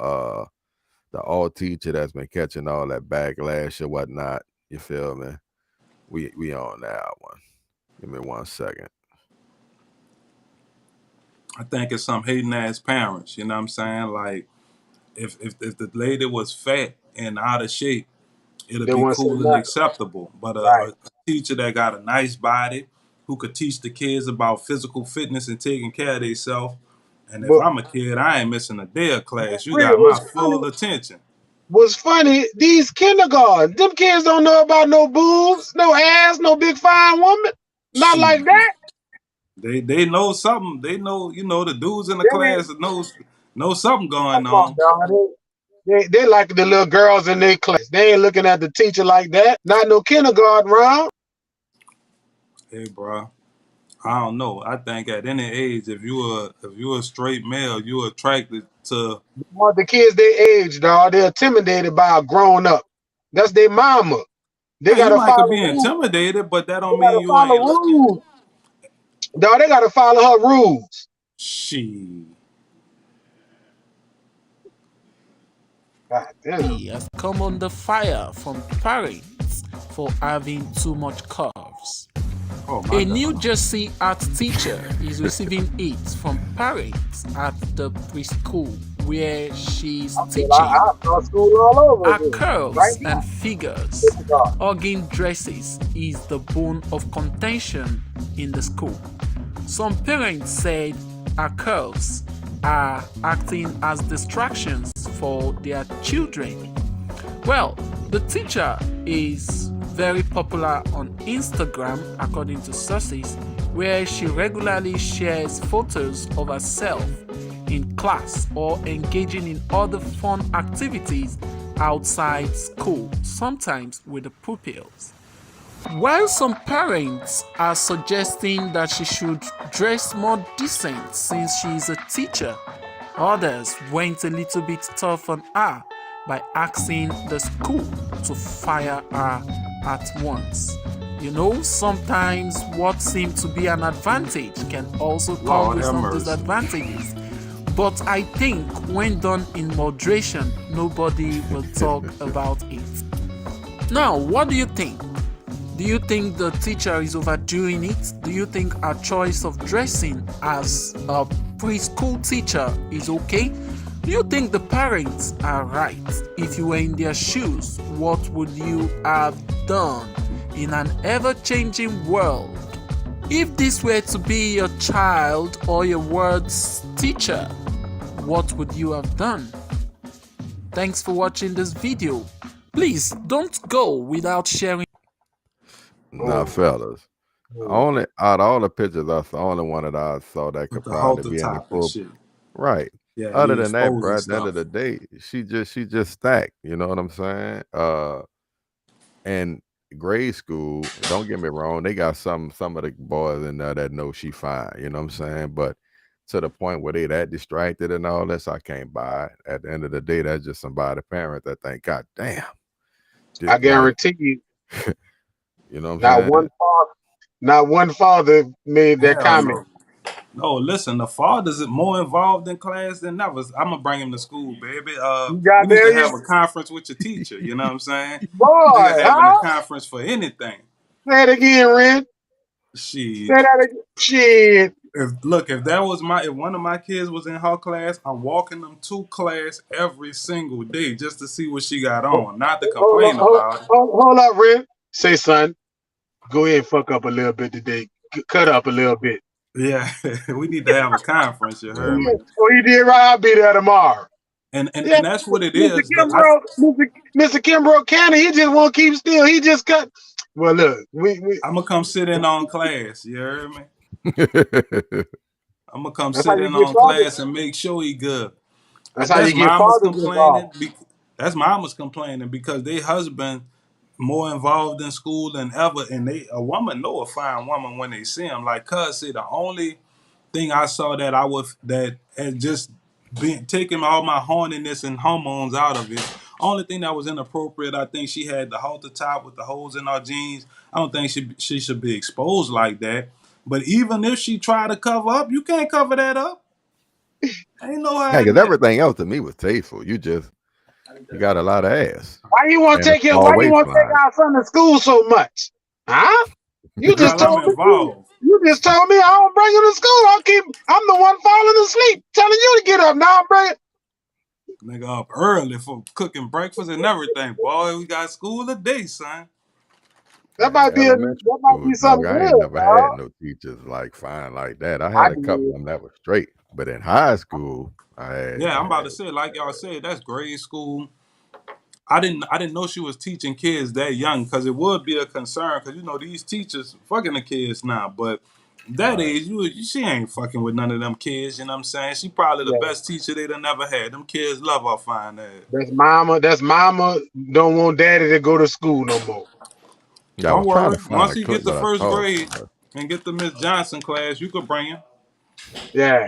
alt teacher that's been catching all that backlash or whatnot. You feel me? We on that one. Give me 1 second. I think it's some hating ass parents, you know what I'm saying? Like if the lady was fat and out of shape, it'll They be want to say cool and nothing. acceptable. But Right. a teacher that got a nice body, who could teach the kids about physical fitness and taking care of themselves. And if But I'm a kid, I ain't missing a day of class. You really got my full attention. was funny, these kindergarten, them kids don't know about no boobs, no ass, no big fine woman. Not like Shit. that. They know something. They know, the dudes in the They ain't, class know something going come on, on. dog. They like the little girls in their class. They ain't looking at the teacher like that. Not no kindergarten round. Hey, bro. I don't know. I think at any age, if you a straight male, you attracted to. Want the kids their age, dog. They're intimidated by a grown up. That's their mama. They Yeah, you gotta might could follow be rules. intimidated, but that They don't gotta mean you follow ain't looking. rules. Dog, they gotta follow her rules. She. God damn. He has come under fire from parents for having too much curves. Oh my A New God. Jersey art teacher is receiving hits from parents at the preschool where she's I feel teaching. I start school all over Her again. Right curves now. and figures, Kindergarten. hugging dresses is the bone of contention in the school. Some parents said her curves are acting as distractions for their children. Well, the teacher is very popular on Instagram, according to sources, where she regularly shares photos of herself in class or engaging in other fun activities outside school, sometimes with the pupils. While some parents are suggesting that she should dress more decent since she is a teacher, others went a little bit tough on her by asking the school to fire her at once. You know, sometimes what seems to be an advantage can also come Lord with have some mercy. disadvantages. But I think when done in moderation, nobody will talk about it. Now, what do you think? Do you think the teacher is overdoing it? Do you think our choice of dressing as a preschool teacher is okay? Do you think the parents are right? If you were in their shoes, what would you have done in an ever-changing world? If this were to be your child or your words teacher, what would you have done? Thanks for watching this video. Please don't go without sharing. Now, fellas, only out of all the pictures I saw, only one that I saw that With could the probably halter be in the top and full. shit. Right. Yeah, Other he than that, bro, exposing at the end of stuff. the day, she just stacked. You know what I'm saying? And grade school, don't get me wrong, they got some of the boys in there that know she fine. You know what I'm saying? But to the point where they that distracted and all this, I can't buy it. At the end of the day, that's just somebody parent that think, God damn, I like, guarantee you, you know what I'm saying? not one father made that Hell comment. no. No, listen, the fathers is more involved in class than ever. I'm gonna bring him to school, baby. You got We need to there, have a conference with your teacher. You know what I'm saying? boy, Nigga having a huh? conference for anything. Say it again, Ren. Say Shit. that again. Shit. If one of my kids was in her class, I'm walking them to class every single day just to see what she got on, not to complain about it. Hold up, Ren. Say, son, go ahead and fuck up a little bit today. Cut up a little bit. Yeah, we need to have a conference. You Yeah, heard me? Oh, you did right. I'll be there tomorrow. And Yeah, that's what it Mr. is. Mr. Kimbrough County, he just won't keep still. He just cut. Well, look, I'm gonna come sit in on class. You heard me? I'm gonna come that's how sit you in get on fathers. class and make sure he good. That's how you That's get mama's fathers complaining. involved. That's mama's complaining because they husband more involved in school than ever, and a woman know a fine woman when they see him. Like Cuz said, the only thing I saw that had just been taking all my horniness and hormones out of it. Only thing that was inappropriate, I think she had the halter top with the holes in her jeans. I don't think she should be exposed like that. But even if she tried to cover up, you can't cover that up. Ain't no yeah, hiding because that. everything else to me was tasteful. You got a lot of ass Why you want to and a take your? small Why you want to take waistline. our son to school so much? Huh? You just Girl, I'm told me. involved. You just told me I don't bring him to school. I'm the one falling asleep, telling you to get up. Now I'm bringing. Nigga up early for cooking breakfast and everything. Boy, we got school today, son. That Man, might be elementary school, dog, something I ain't good, never had dog. no teachers like fine like that. I I had a couple of did. them that were straight, but in high school, Yeah, I'm I about had to say, like y'all said, that's grade school. I didn't know she was teaching kids that young because it would be a concern because you know these teachers fucking the kids now, but that right. age she ain't fucking with none of them kids. You know what I'm saying? She probably the Yeah, best teacher they done never had. Them kids love her fine ass. that's mama. That's mama. Don't want daddy to go to school no more. Yeah, I Don't was trying worry. to find Once a he clip get to that I first saw grade somewhere. and get the Miss Johnson class, you could bring him. Yeah,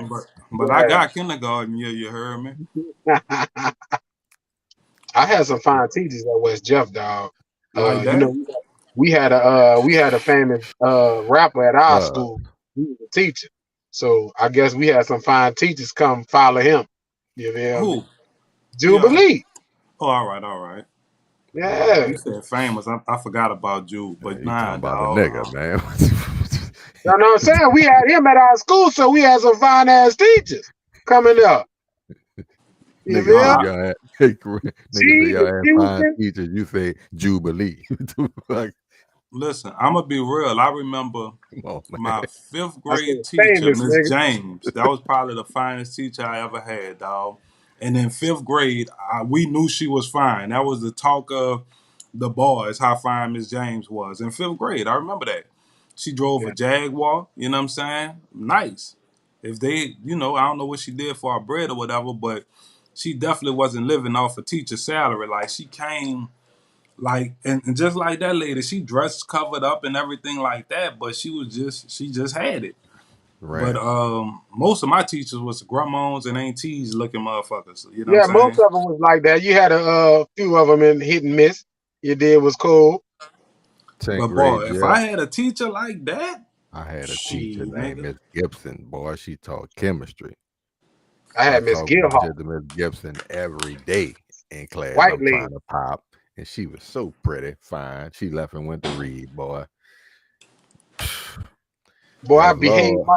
But I got kindergarten. Yeah, you heard me. yeah. I had some fine teachers at West Jeff, dog. Like You that. know, we had a famous rapper at our Uh, school. He was a teacher, so I guess we had some fine teachers come follow him. You feel me? Who? Yeah. Jubilee. Oh, all right, all right. Yeah. You said famous. I forgot about you, but you talking nah, about a dog. nigga, man? You know what I'm saying? We had him at our school, so we had some fine ass teachers coming up. You Nigga feel? say Nah, y'all had, nigga say She, y'all had she was fine teachers. You say Jubilee. Like, listen, I'm gonna be real. I remember come on, man. my fifth I said grade teacher, famous Miss nigga. James. That was probably the finest teacher I ever had, dog. And in fifth grade, we knew she was fine. That was the talk of the boys, how fine Miss James was. In fifth grade, I remember that. She drove a Yeah. Jaguar, you know what I'm saying? Nice. If they, I don't know what she did for her bread or whatever, but she definitely wasn't living off a teacher salary. Like she came like and just like that lady, she dressed covered up and everything like that, but she just had it. But Ran. most of my teachers was grandmas and aunties looking motherfuckers. You know what Yeah, I'm most saying? of them was like that. You had a few of them in hit and miss. You did was cool. 10th But boy, grade, if yeah. I had a teacher like that, I had a teacher shit, named nigga. Miss Gibson. Boy, she taught chemistry. I I had Miss talked that Gilhart, shit to Miss Gibson every day in class. white I'm lady. trying to pop, and she was so pretty, fine. She left and went to read, boy. Boy, I Yes, behaved. Lord.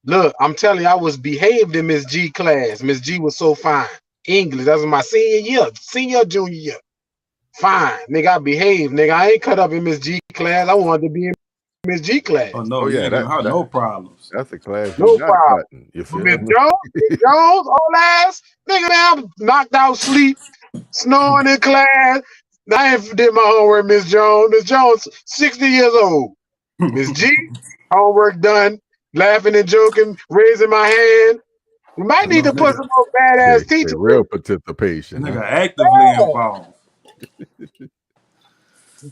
Look, I'm telling you, I was behaved in Miss G class. Miss G was so fine. English. That was my junior year. Fine, nigga. I behaved, nigga. I ain't cut up in Miss G class. I wanted to be in Miss G class. Oh no, Oh you yeah, ain't giving her that no problems. that's a class you No not problem. cutting. You But feel Miss me? Jones, old ass, nigga, man, I'm knocked out sleep, snoring in class. I ain't did my homework, Miss Jones. Miss Jones, 60 years old. Miss G, homework done, laughing and joking, raising my hand. We might I need know to put nigga, some more badass They teachers. real participation, huh? nigga actively involved.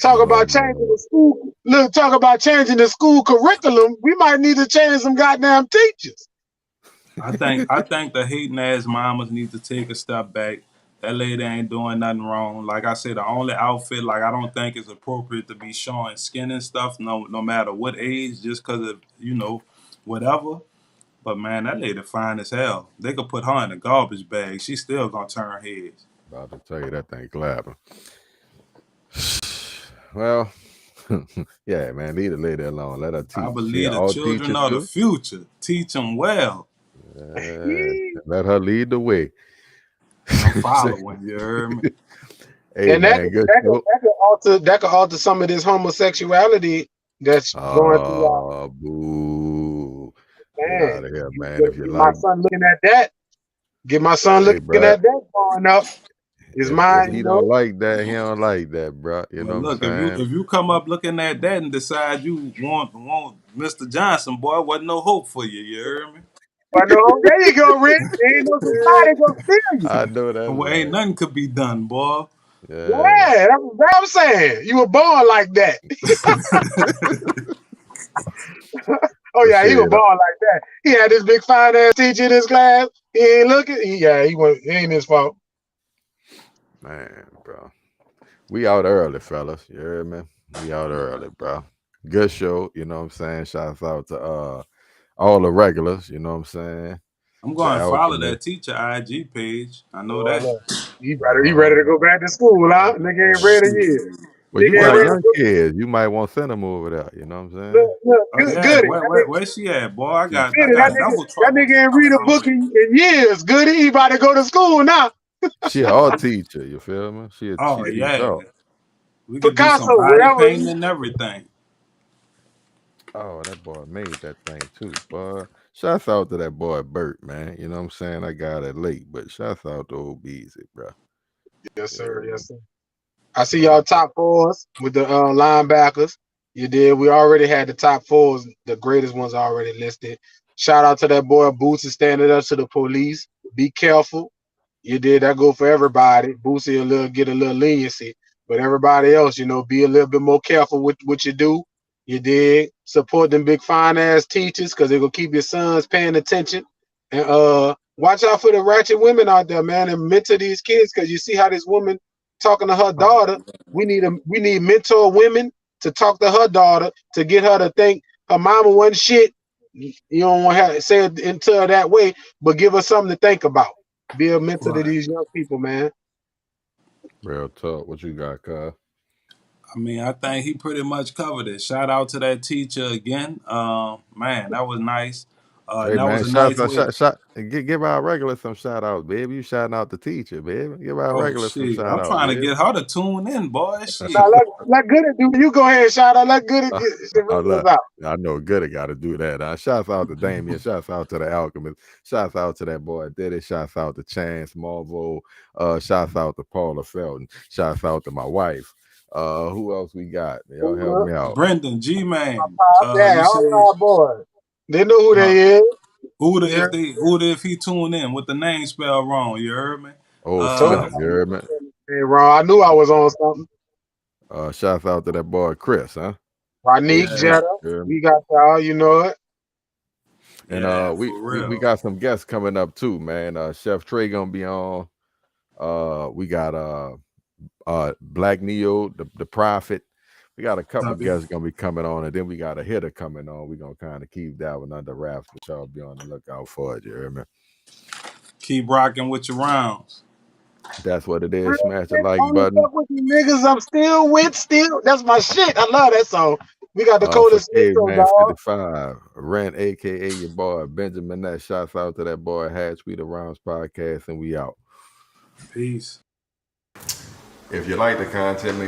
Talk Oh about changing no. the school. Look, talk about changing the school curriculum. We might need to change some goddamn teachers. I think the hating ass mamas need to take a step back. That lady ain't doing nothing wrong. Like I said, the only outfit like I don't think is appropriate to be showing skin and stuff. No matter what age, just because of whatever. But man, that lady fine as hell. They could put her in a garbage bag. She still gonna turn heads. About to tell you that thing clapping. Well, yeah, man, leave the lady alone. Let her I teach. She an believe the art children teacher are the too. future. Teach them well. Let her lead the way. I'm following. You heard me? Hey And man, good show. that could alter some of this homosexuality that's going through our Oh, boo. Get man. out of here, You man. get If you my like, son looking at that. Get my son hey, looking bro. at that growing up. Is If mine, he don't like that, he don't like that, bro. You Well, know what I'm look, saying? if you come up looking at that and decide you want Mr. Johnson, boy, wasn't no hope for you. You heard me? But no, there you go, Rick. There ain't no society gonna steal you. I know that's Well, ain't right. nothing could be done, boy. Yeah. Yeah, that's what I'm saying. You were born like that. Oh But yeah, he was shit, born like that. He had this big fine ass teacher in his class. He ain't looking. He ain't his fault. man, bro. We out early, fellas. You heard me? We out early, bro. Good show. You know what I'm saying? Shouts out to all the regulars. You know what I'm saying? I'm The going to follow Alchemist. that teacher IG page. I know Boy, that. look, he ready Uh, to go back to school, huh? Nigga ain't ready yet. well, you Nigga Boy, ain't got ready to young go. kids. You might want to send them over there. You know what I'm saying? Look, oh good, yeah, goody. where she at, boy? I Teach. got I Goody, got double that trouble nigga ain't read coming a her book way. in years. Goody, he about to go to school now. She an art teacher. You feel me? She Oh teach yeah, art. we could do some Picasso, body whatever. painting and everything. Oh, that boy made that thing too, boy. Shouts out to that boy Bert, man. You know what I'm saying? I got it late, but shouts out to old Beezy, bro. Yes, Yeah, sir. man. Yes, sir. I see So y'all top fours with the linebackers. You did. We already had the top fours. The greatest ones already listed. Shout out to that boy Boosie standing up to the police. Be careful. You did. That go for everybody. Boosie get a little leniency, but everybody else, be a little bit more careful with what you do. You did. Support them big fine ass teachers because they gonna keep your sons paying attention. And watch out for the ratchet women out there, man, and mentor these kids because you see how this woman talking to her Oh, daughter. We need mentor women to talk to her daughter to get her to think her mama wasn't shit. You don't want to say it into her that way, but give her something to think about. Be a mentor to right. these young people, man. real talk. What you got, cuz? I mean, I think he pretty much covered it. Shout out to that teacher again. Man, that was nice. Hey That man, was a nice way. give our regular some shout outs, baby. You shouting out the teacher, baby. Give our Oh regular some shit, shout I'm outs, trying to baby. get her to tune in, boy. Now Shit. let good do. You go ahead, shout out. Let good Uh, get the regulars look, out. I know Goody got to do that. Shouts out to Damien. Shouts out to the Alchemist. Shouts out to that boy Diddy. Shouts out to Chance Marvel. Shouts out to Paula Felton. Shouts out to my wife. Who else we got? Y'all help me out. Brendan G Man. Yeah, You all said our boys. They know who uh, they is. Yeah. Huda if he tune in with the name spelled wrong. You heard me? Oh Told Uh, Slim, you heard me? you wrong. I knew I was on something. Shouts out to that boy Chris, huh? Oh Ronique yeah, Slim, Jetta. you hear me? We got y'all, you know it. And yeah, we, for we we real. got some guests coming up too, man. Chef Trey gonna be on. We got Black Neo, the Prophet. We got a couple Copy. guests gonna be coming on, and then we got a hitter coming on. We're gonna kind of keep that one under wraps, but y'all be on the lookout for it. You hear me? Keep rocking with your rounds. That's what it Real is. Smash the shit, like only button. fuck with you niggas I'm still with, still. That's my shit. I love that song. We got the For coldest intro, Caveman dog. 55, Rent, aka your boy Benjamin. That shouts out to that boy Hatch. We the Rounds podcast, and we out. Peace. If you like the content, make